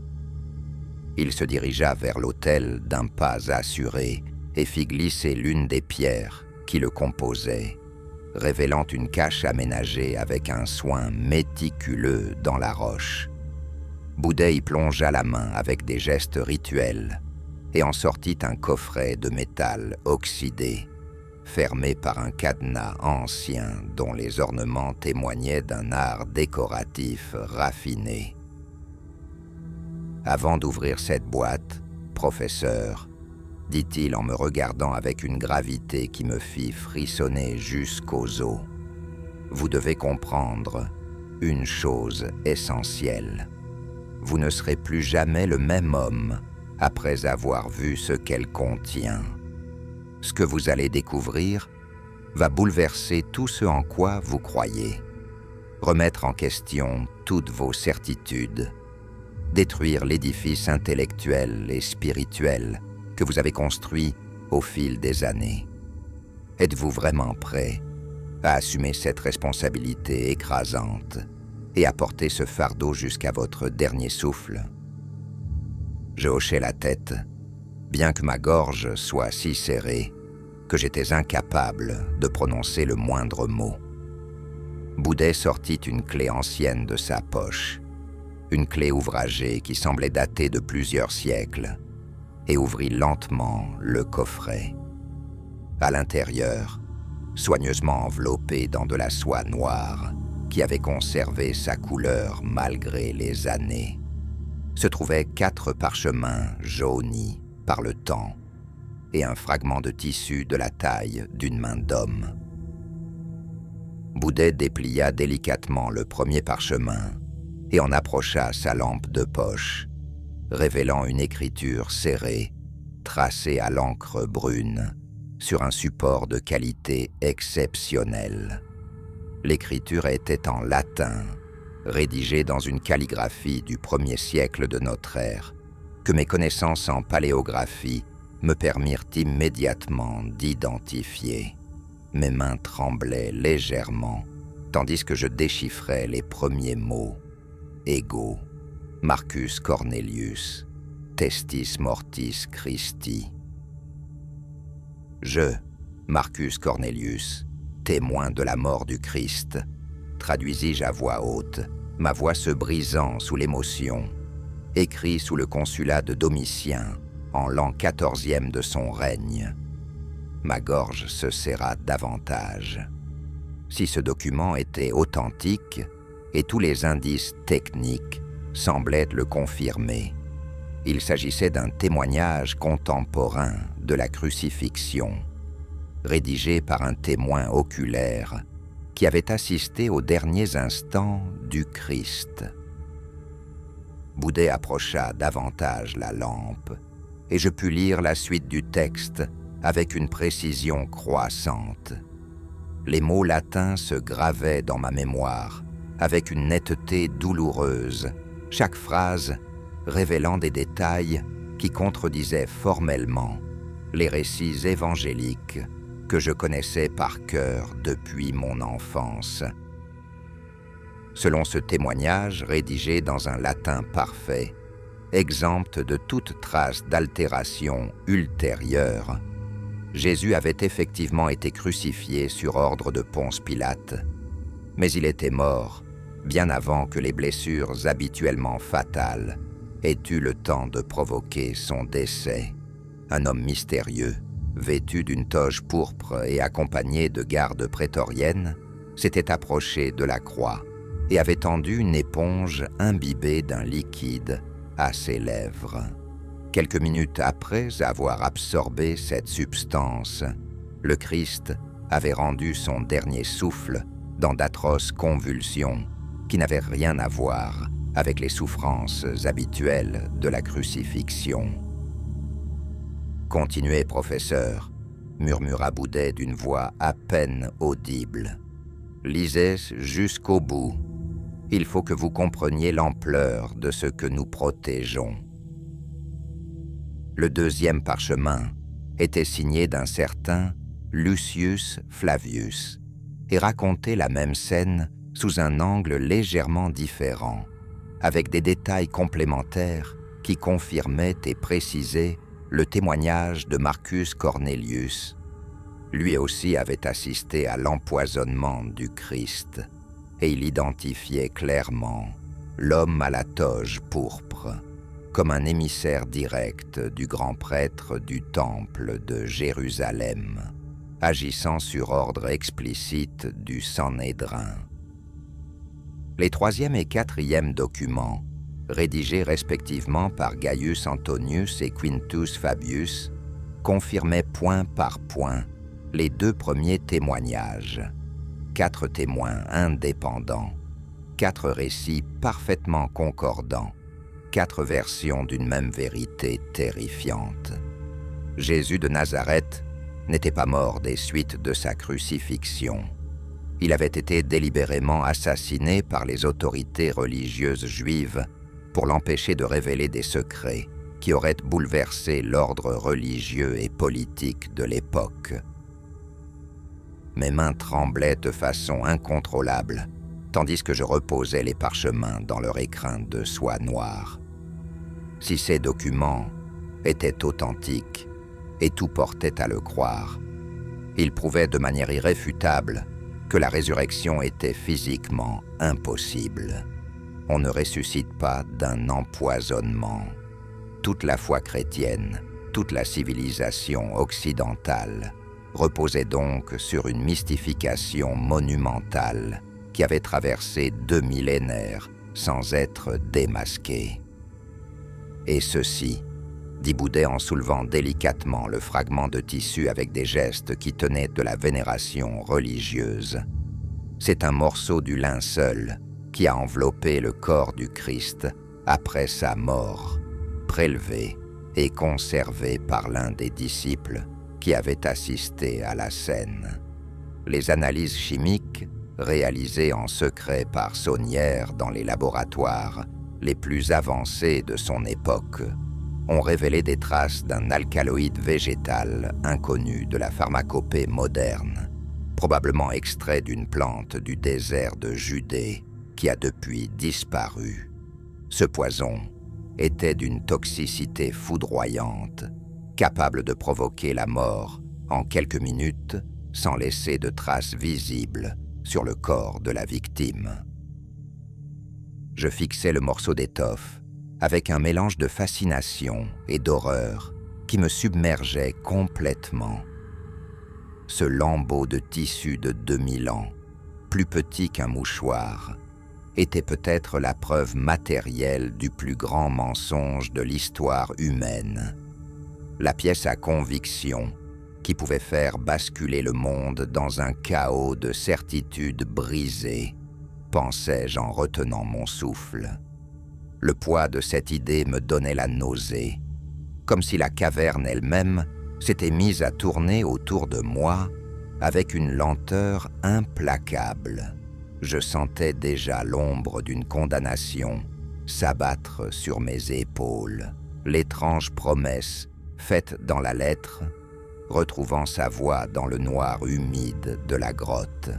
Il se dirigea vers l'autel d'un pas assuré et fit glisser l'une des pierres qui le composaient, révélant une cache aménagée avec un soin méticuleux dans la roche. Boudet y plongea la main avec des gestes rituels et en sortit un coffret de métal oxydé, fermé par un cadenas ancien dont les ornements témoignaient d'un art décoratif raffiné. « Avant d'ouvrir cette boîte, professeur, dit-il en me regardant avec une gravité qui me fit frissonner jusqu'aux os, vous devez comprendre une chose essentielle. Vous ne serez plus jamais le même homme après avoir vu ce qu'elle contient. Ce que vous allez découvrir va bouleverser tout ce en quoi vous croyez, remettre en question toutes vos certitudes, détruire l'édifice intellectuel et spirituel que vous avez construit au fil des années. Êtes-vous vraiment prêt à assumer cette responsabilité écrasante et à porter ce fardeau jusqu'à votre dernier souffle ? Je hochai la tête, bien que ma gorge soit si serrée que j'étais incapable de prononcer le moindre mot. Boudet sortit une clé ancienne de sa poche, une clé ouvragée qui semblait dater de plusieurs siècles, et ouvrit lentement le coffret. À l'intérieur, soigneusement enveloppé dans de la soie noire qui avait conservé sa couleur malgré les années, se trouvaient 4 parchemins jaunis par le temps et un fragment de tissu de la taille d'une main d'homme. Boudet déplia délicatement le premier parchemin et en approcha sa lampe de poche, révélant une écriture serrée, tracée à l'encre brune, sur un support de qualité exceptionnelle. L'écriture était en latin, rédigée dans une calligraphie du 1er siècle de notre ère, que mes connaissances en paléographie me permirent immédiatement d'identifier. Mes mains tremblaient légèrement, tandis que je déchiffrais les premiers mots. Ego, Marcus Cornelius, Testis Mortis Christi. Je, Marcus Cornelius, témoin de la mort du Christ, traduisis-je à voix haute, ma voix se brisant sous l'émotion, écrit sous le consulat de Domitien, en l'an 14e de son règne. Ma gorge se serra davantage. Si ce document était authentique, et tous les indices techniques semblaient le confirmer, il s'agissait d'un témoignage contemporain de la crucifixion, rédigé par un témoin oculaire qui avait assisté aux derniers instants du Christ. Boudet approcha davantage la lampe, et je pus lire la suite du texte avec une précision croissante. Les mots latins se gravaient dans ma mémoire avec une netteté douloureuse, chaque phrase révélant des détails qui contredisaient formellement les récits évangéliques que je connaissais par cœur depuis mon enfance. Selon ce témoignage rédigé dans un latin parfait, exempt de toute trace d'altération ultérieure, Jésus avait effectivement été crucifié sur ordre de Ponce Pilate, mais il était mort bien avant que les blessures habituellement fatales aient eu le temps de provoquer son décès. Un homme mystérieux, vêtu d'une toge pourpre et accompagné de gardes prétoriennes, s'était approché de la croix et avait tendu une éponge imbibée d'un liquide à ses lèvres. Quelques minutes après avoir absorbé cette substance, le Christ avait rendu son dernier souffle dans d'atroces convulsions qui n'avaient rien à voir avec les souffrances habituelles de la crucifixion. « Continuez, professeur », murmura Boudet d'une voix à peine audible. « Lisez jusqu'au bout. Il faut que vous compreniez l'ampleur de ce que nous protégeons. » Le deuxième parchemin était signé d'un certain Lucius Flavius et racontait la même scène sous un angle légèrement différent, avec des détails complémentaires qui confirmaient et précisaient le témoignage de Marcus Cornelius. Lui aussi avait assisté à l'empoisonnement du Christ, et il identifiait clairement l'homme à la toge pourpre comme un émissaire direct du grand prêtre du temple de Jérusalem, agissant sur ordre explicite du Sanhédrin. Les troisième et quatrième documents, rédigés respectivement par Gaius Antonius et Quintus Fabius, confirmaient point par point les deux premiers témoignages. 4 témoins indépendants, 4 récits parfaitement concordants, 4 versions d'une même vérité terrifiante. Jésus de Nazareth n'était pas mort des suites de sa crucifixion. Il avait été délibérément assassiné par les autorités religieuses juives pour l'empêcher de révéler des secrets qui auraient bouleversé l'ordre religieux et politique de l'époque. Mes mains tremblaient de façon incontrôlable, tandis que je reposais les parchemins dans leur écrin de soie noire. Si ces documents étaient authentiques, et tout portait à le croire, ils prouvaient de manière irréfutable que la résurrection était physiquement impossible. On ne ressuscite pas d'un empoisonnement. Toute la foi chrétienne, toute la civilisation occidentale reposait donc sur une mystification monumentale qui avait traversé 2 millénaires sans être démasquée. Et ceci, dit Boudet en soulevant délicatement le fragment de tissu avec des gestes qui tenaient de la vénération religieuse. C'est un morceau du linceul qui a enveloppé le corps du Christ après sa mort, prélevé et conservé par l'un des disciples qui avait assisté à la scène. Les analyses chimiques, réalisées en secret par Saunière dans les laboratoires les plus avancés de son époque, ont révélé des traces d'un alcaloïde végétal inconnu de la pharmacopée moderne, probablement extrait d'une plante du désert de Judée qui a depuis disparu. Ce poison était d'une toxicité foudroyante, capable de provoquer la mort en quelques minutes sans laisser de traces visibles sur le corps de la victime. Je fixais le morceau d'étoffe avec un mélange de fascination et d'horreur qui me submergeait complètement. Ce lambeau de tissu de 2000 ans, plus petit qu'un mouchoir, était peut-être la preuve matérielle du plus grand mensonge de l'histoire humaine. La pièce à conviction qui pouvait faire basculer le monde dans un chaos de certitudes brisées, pensais-je en retenant mon souffle. Le poids de cette idée me donnait la nausée, comme si la caverne elle-même s'était mise à tourner autour de moi avec une lenteur implacable. Je sentais déjà l'ombre d'une condamnation s'abattre sur mes épaules, l'étrange promesse faite dans la lettre, retrouvant sa voix dans le noir humide de la grotte.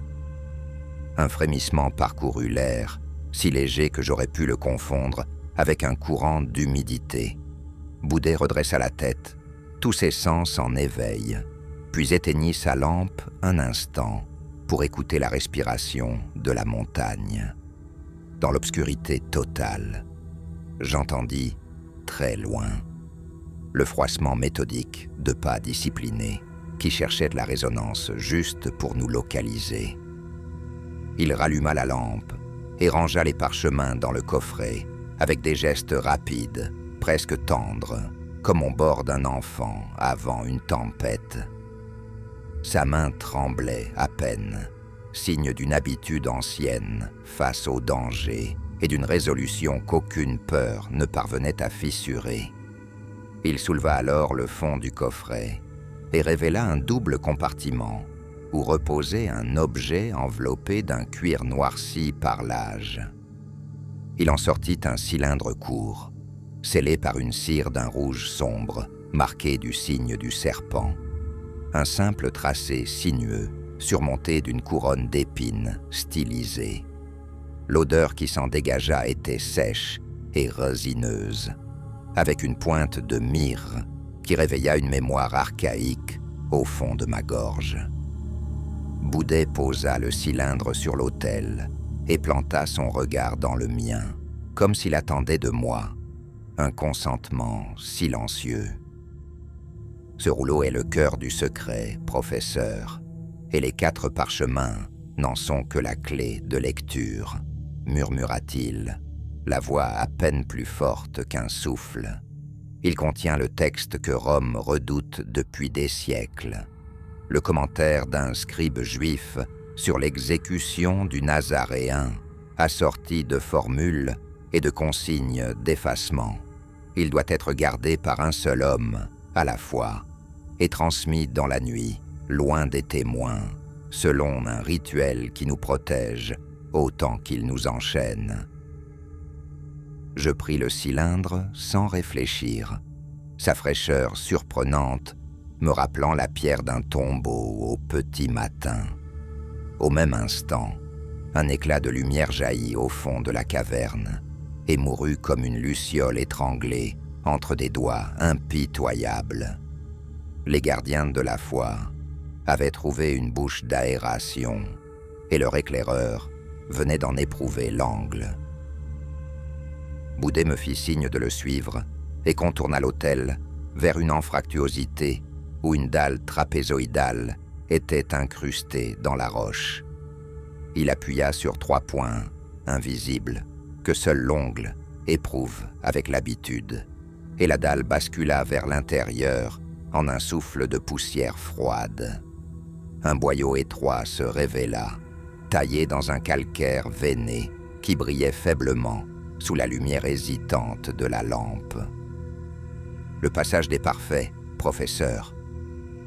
Un frémissement parcourut l'air, si léger que j'aurais pu le confondre avec un courant d'humidité. Boudet redressa la tête, tous ses sens en éveil, puis éteignit sa lampe un instant pour écouter la respiration de la montagne. Dans l'obscurité totale, j'entendis, très loin, le froissement méthodique de pas disciplinés qui cherchaient de la résonance juste pour nous localiser. Il ralluma la lampe et rangea les parchemins dans le coffret avec des gestes rapides, presque tendres, comme on borde un enfant avant une tempête. Sa main tremblait à peine, signe d'une habitude ancienne face au danger et d'une résolution qu'aucune peur ne parvenait à fissurer. Il souleva alors le fond du coffret et révéla un double compartiment où reposait un objet enveloppé d'un cuir noirci par l'âge. Il en sortit un cylindre court, scellé par une cire d'un rouge sombre, marqué du signe du serpent. Un simple tracé sinueux, surmonté d'une couronne d'épines stylisée. L'odeur qui s'en dégagea était sèche et résineuse, avec une pointe de myrrhe qui réveilla une mémoire archaïque au fond de ma gorge. Boudet posa le cylindre sur l'autel et planta son regard dans le mien, comme s'il attendait de moi un consentement silencieux. Ce rouleau est le cœur du secret, professeur, et les 4 parchemins n'en sont que la clé de lecture, murmura-t-il, la voix à peine plus forte qu'un souffle. Il contient le texte que Rome redoute depuis des siècles, le commentaire d'un scribe juif sur l'exécution du Nazaréen, assorti de formules et de consignes d'effacement. Il doit être gardé par un seul homme, à la fois, et transmis dans la nuit, loin des témoins, selon un rituel qui nous protège autant qu'il nous enchaîne. Je pris le cylindre sans réfléchir, sa fraîcheur surprenante me rappelant la pierre d'un tombeau au petit matin. Au même instant, un éclat de lumière jaillit au fond de la caverne et mourut comme une luciole étranglée entre des doigts impitoyables. Les gardiens de la foi avaient trouvé une bouche d'aération et leur éclaireur venait d'en éprouver l'angle. Boudet me fit signe de le suivre et contourna l'autel vers une anfractuosité où une dalle trapézoïdale était incrustée dans la roche. Il appuya sur 3 points, invisibles, que seul l'ongle éprouve avec l'habitude. et la dalle bascula vers l'intérieur en un souffle de poussière froide. Un boyau étroit se révéla, taillé dans un calcaire veiné qui brillait faiblement sous la lumière hésitante de la lampe. « Le passage des parfaits, professeur »,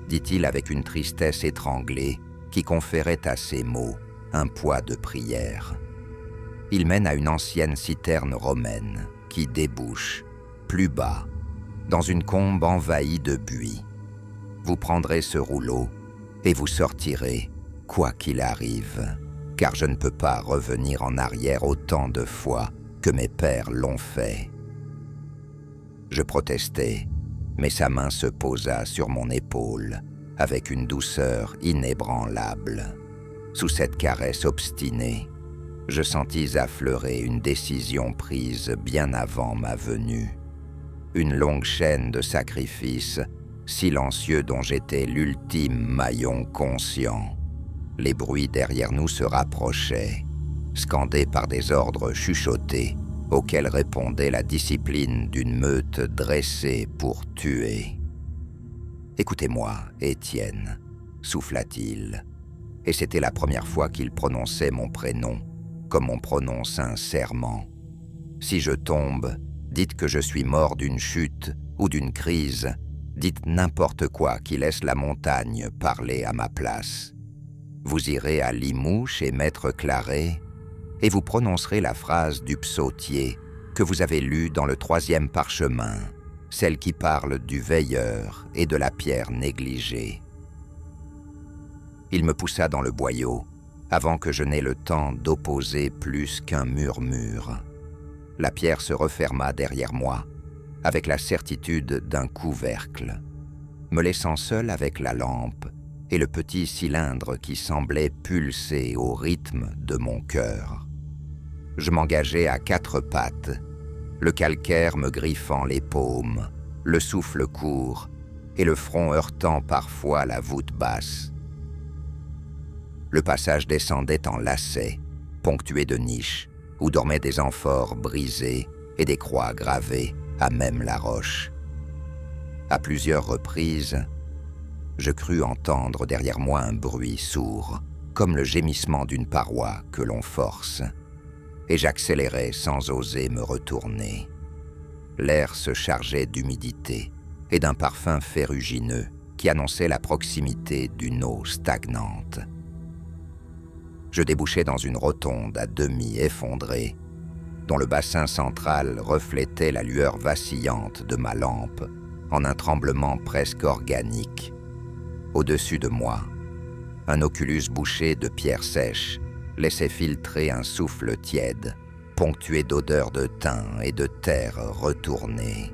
dit-il avec une tristesse étranglée qui conférait à ses mots un poids de prière. Il mène à une ancienne citerne romaine qui débouche, plus bas, dans une combe envahie de buis. Vous prendrez ce rouleau et vous sortirez, quoi qu'il arrive, car je ne peux pas revenir en arrière autant de fois que mes pères l'ont fait. Je protestai, mais sa main se posa sur mon épaule avec une douceur inébranlable. Sous cette caresse obstinée, je sentis affleurer une décision prise bien avant ma venue. Une longue chaîne de sacrifices, silencieux dont j'étais l'ultime maillon conscient. Les bruits derrière nous se rapprochaient, scandés par des ordres chuchotés, auxquels répondait la discipline d'une meute dressée pour tuer. « Écoutez-moi, Étienne », souffla-t-il, et c'était la première fois qu'il prononçait mon prénom, comme on prononce un serment. « Si je tombe, dites que je suis mort d'une chute ou d'une crise, dites n'importe quoi qui laisse la montagne parler à ma place. Vous irez à Limoux chez Maître Claret, et vous prononcerez la phrase du psautier que vous avez lue dans le 3e parchemin, celle qui parle du veilleur et de la pierre négligée. » Il me poussa dans le boyau, avant que je n'aie le temps d'opposer plus qu'un murmure. La pierre se referma derrière moi, avec la certitude d'un couvercle, me laissant seul avec la lampe et le petit cylindre qui semblait pulser au rythme de mon cœur. Je m'engageai à 4 pattes, le calcaire me griffant les paumes, le souffle court et le front heurtant parfois la voûte basse. Le passage descendait en lacets, ponctué de niches, où dormaient des amphores brisées et des croix gravées à même la roche. À plusieurs reprises, je crus entendre derrière moi un bruit sourd, comme le gémissement d'une paroi que l'on force, et j'accélérai sans oser me retourner. L'air se chargeait d'humidité et d'un parfum ferrugineux qui annonçait la proximité d'une eau stagnante. Je débouchai dans une rotonde à demi effondrée, dont le bassin central reflétait la lueur vacillante de ma lampe en un tremblement presque organique. Au-dessus de moi, un oculus bouché de pierres sèches laissait filtrer un souffle tiède, ponctué d'odeurs de thym et de terre retournée.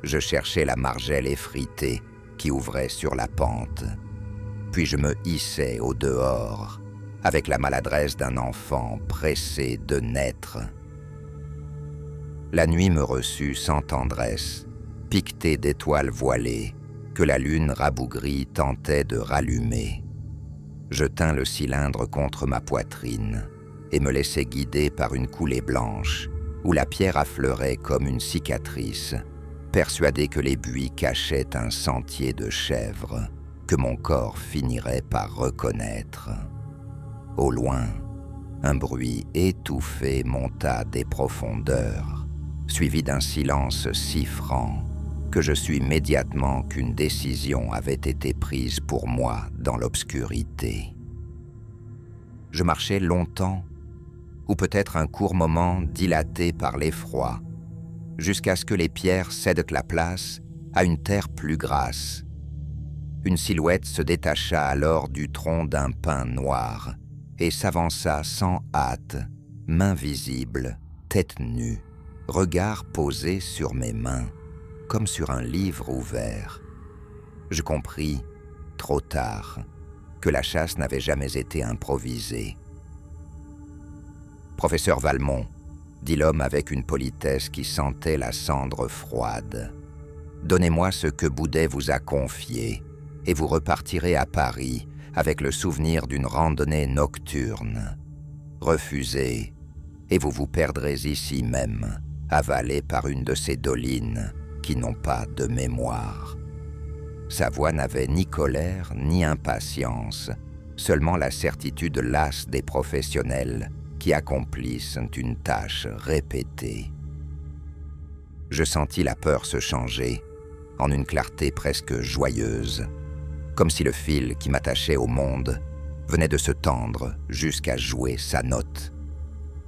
Je cherchais la margelle effritée qui ouvrait sur la pente, puis je me hissais au dehors, avec la maladresse d'un enfant pressé de naître. La nuit me reçut sans tendresse, piquetée d'étoiles voilées que la lune rabougrie tentait de rallumer. Je tins le cylindre contre ma poitrine et me laissai guider par une coulée blanche où la pierre affleurait comme une cicatrice, persuadé que les buis cachaient un sentier de chèvres que mon corps finirait par reconnaître. Au loin, un bruit étouffé monta des profondeurs, suivi d'un silence si franc que je sus immédiatement qu'une décision avait été prise pour moi dans l'obscurité. Je marchai longtemps, ou peut-être un court moment dilaté par l'effroi, jusqu'à ce que les pierres cèdent la place à une terre plus grasse. Une silhouette se détacha alors du tronc d'un pin noir et s'avança sans hâte, main visible, tête nue, regard posé sur mes mains, comme sur un livre ouvert. Je compris, trop tard, que la chasse n'avait jamais été improvisée. « Professeur Valmont », dit l'homme avec une politesse qui sentait la cendre froide, « donnez-moi ce que Boudet vous a confié, et vous repartirez à Paris avec le souvenir d'une randonnée nocturne. Refusez, et vous vous perdrez ici même, avalé par une de ces dolines, qui n'ont pas de mémoire. Sa voix n'avait ni colère ni impatience, seulement la certitude lasse des professionnels qui accomplissent une tâche répétée. Je sentis la peur se changer en une clarté presque joyeuse, comme si le fil qui m'attachait au monde venait de se tendre jusqu'à jouer sa note.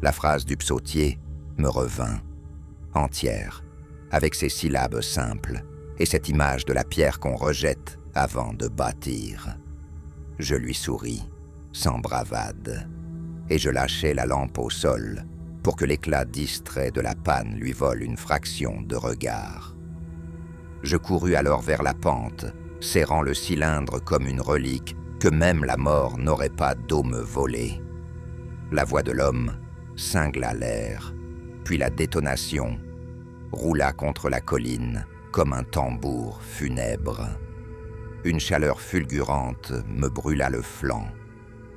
La phrase du psautier me revint, entière, avec ses syllabes simples et cette image de la pierre qu'on rejette avant de bâtir. Je lui souris, sans bravade, et je lâchai la lampe au sol pour que l'éclat distrait de la panne lui vole une fraction de regard. Je courus alors vers la pente, serrant le cylindre comme une relique que même la mort n'aurait pas d'eau me voler. La voix de l'homme cingla l'air, puis la détonation roula contre la colline comme un tambour funèbre. Une chaleur fulgurante me brûla le flanc,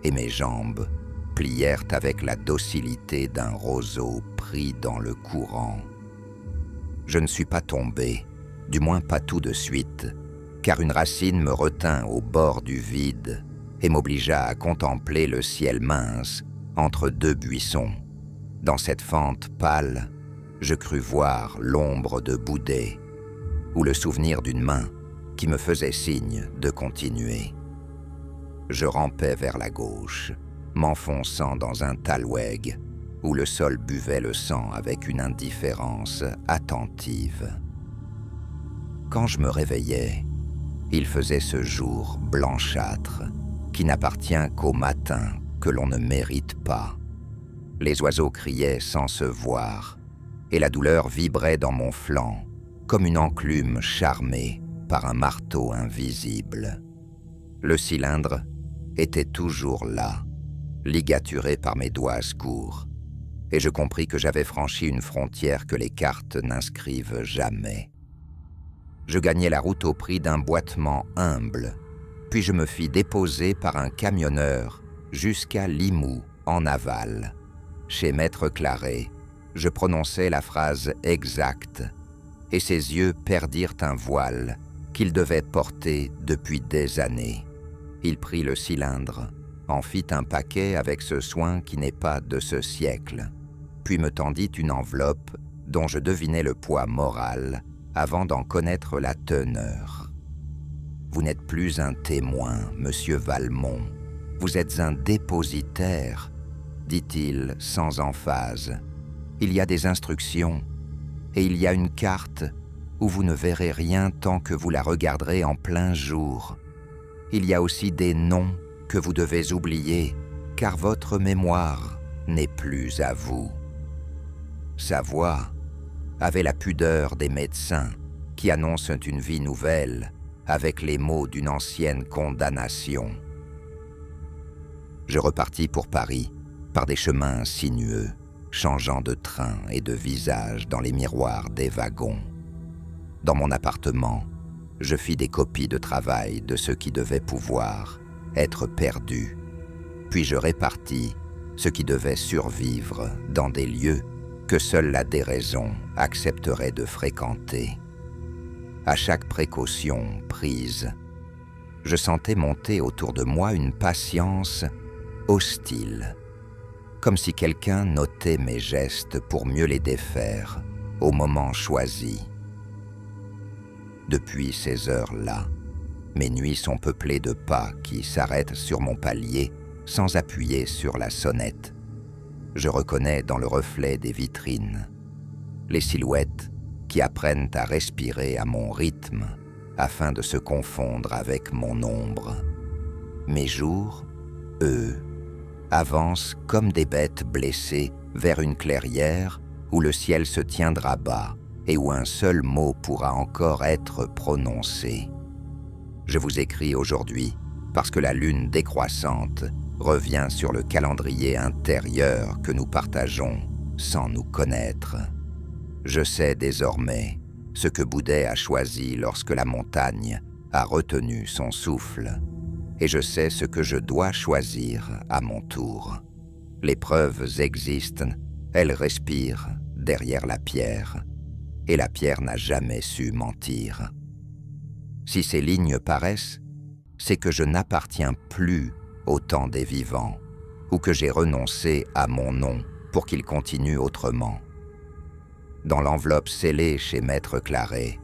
et mes jambes plièrent avec la docilité d'un roseau pris dans le courant. Je ne suis pas tombé, du moins pas tout de suite, car une racine me retint au bord du vide et m'obligea à contempler le ciel mince entre deux buissons. Dans cette fente pâle, je crus voir l'ombre de Boudet, ou le souvenir d'une main qui me faisait signe de continuer. Je rampais vers la gauche, m'enfonçant dans un talweg où le sol buvait le sang avec une indifférence attentive. Quand je me réveillais, il faisait ce jour blanchâtre qui n'appartient qu'au matin que l'on ne mérite pas. Les oiseaux criaient sans se voir, et la douleur vibrait dans mon flanc comme une enclume charmée par un marteau invisible. Le cylindre était toujours là, ligaturé par mes doigts courts, et je compris que j'avais franchi une frontière que les cartes n'inscrivent jamais. Je gagnai la route au prix d'un boitement humble, puis je me fis déposer par un camionneur jusqu'à Limoux, en aval. Chez Maître Claret, je prononçai la phrase exacte, et ses yeux perdirent un voile qu'il devait porter depuis des années. Il prit le cylindre, en fit un paquet avec ce soin qui n'est pas de ce siècle, puis me tendit une enveloppe dont je devinais le poids moral avant d'en connaître la teneur. « Vous n'êtes plus un témoin, monsieur Valmont, vous êtes un dépositaire, » dit-il sans emphase. « Il y a des instructions, et il y a une carte où vous ne verrez rien tant que vous la regarderez en plein jour. Il y a aussi des noms que vous devez oublier, car votre mémoire n'est plus à vous. » Sa voix avait la pudeur des médecins qui annoncent une vie nouvelle avec les mots d'une ancienne condamnation. Je repartis pour Paris par des chemins sinueux, changeant de train et de visage dans les miroirs des wagons. Dans mon appartement, je fis des copies de travail de ce qui devait pouvoir être perdu, puis je répartis ce qui devait survivre dans des lieux que seule la déraison accepterait de fréquenter. À chaque précaution prise, je sentais monter autour de moi une patience hostile, comme si quelqu'un notait mes gestes pour mieux les défaire au moment choisi. Depuis ces heures-là, mes nuits sont peuplées de pas qui s'arrêtent sur mon palier sans appuyer sur la sonnette. Je reconnais dans le reflet des vitrines les silhouettes qui apprennent à respirer à mon rythme afin de se confondre avec mon ombre. Mes jours, eux, avancent comme des bêtes blessées vers une clairière où le ciel se tiendra bas et où un seul mot pourra encore être prononcé. Je vous écris aujourd'hui parce que la lune décroissante revient sur le calendrier intérieur que nous partageons sans nous connaître. Je sais désormais ce que Boudet a choisi lorsque la montagne a retenu son souffle, et je sais ce que je dois choisir à mon tour. Les preuves existent, elles respirent derrière la pierre. et la pierre n'a jamais su mentir. Si ces lignes paraissent, c'est que je n'appartiens plus au temps des vivants, ou que j'ai renoncé à mon nom pour qu'il continue autrement. Dans l'enveloppe scellée chez Maître Claret,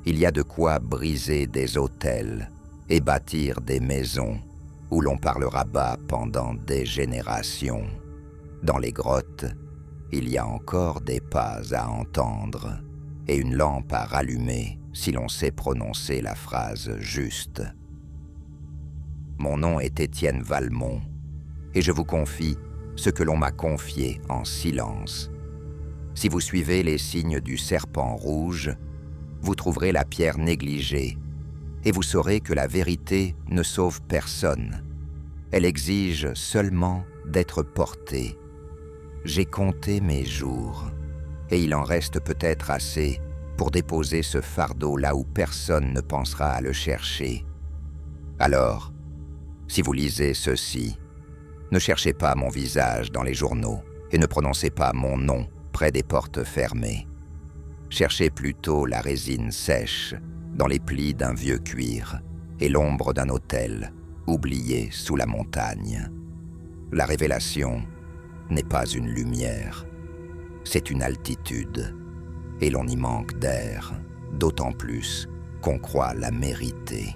il y a de quoi briser des autels et bâtir des maisons où l'on parlera bas pendant des générations. Dans les grottes, il y a encore des pas à entendre et une lampe à rallumer si l'on sait prononcer la phrase juste. Mon nom est Étienne Valmont, et je vous confie ce que l'on m'a confié en silence. Si vous suivez les signes du serpent rouge, vous trouverez la pierre négligée, et vous saurez que la vérité ne sauve personne. Elle exige seulement d'être portée. J'ai compté mes jours, et il en reste peut-être assez pour déposer ce fardeau là où personne ne pensera à le chercher. Alors, si vous lisez ceci, ne cherchez pas mon visage dans les journaux et ne prononcez pas mon nom près des portes fermées. Cherchez plutôt la résine sèche dans les plis d'un vieux cuir et l'ombre d'un autel oublié sous la montagne. La révélation n'est pas une lumière, c'est une altitude, et l'on y manque d'air, d'autant plus qu'on croit la mériter.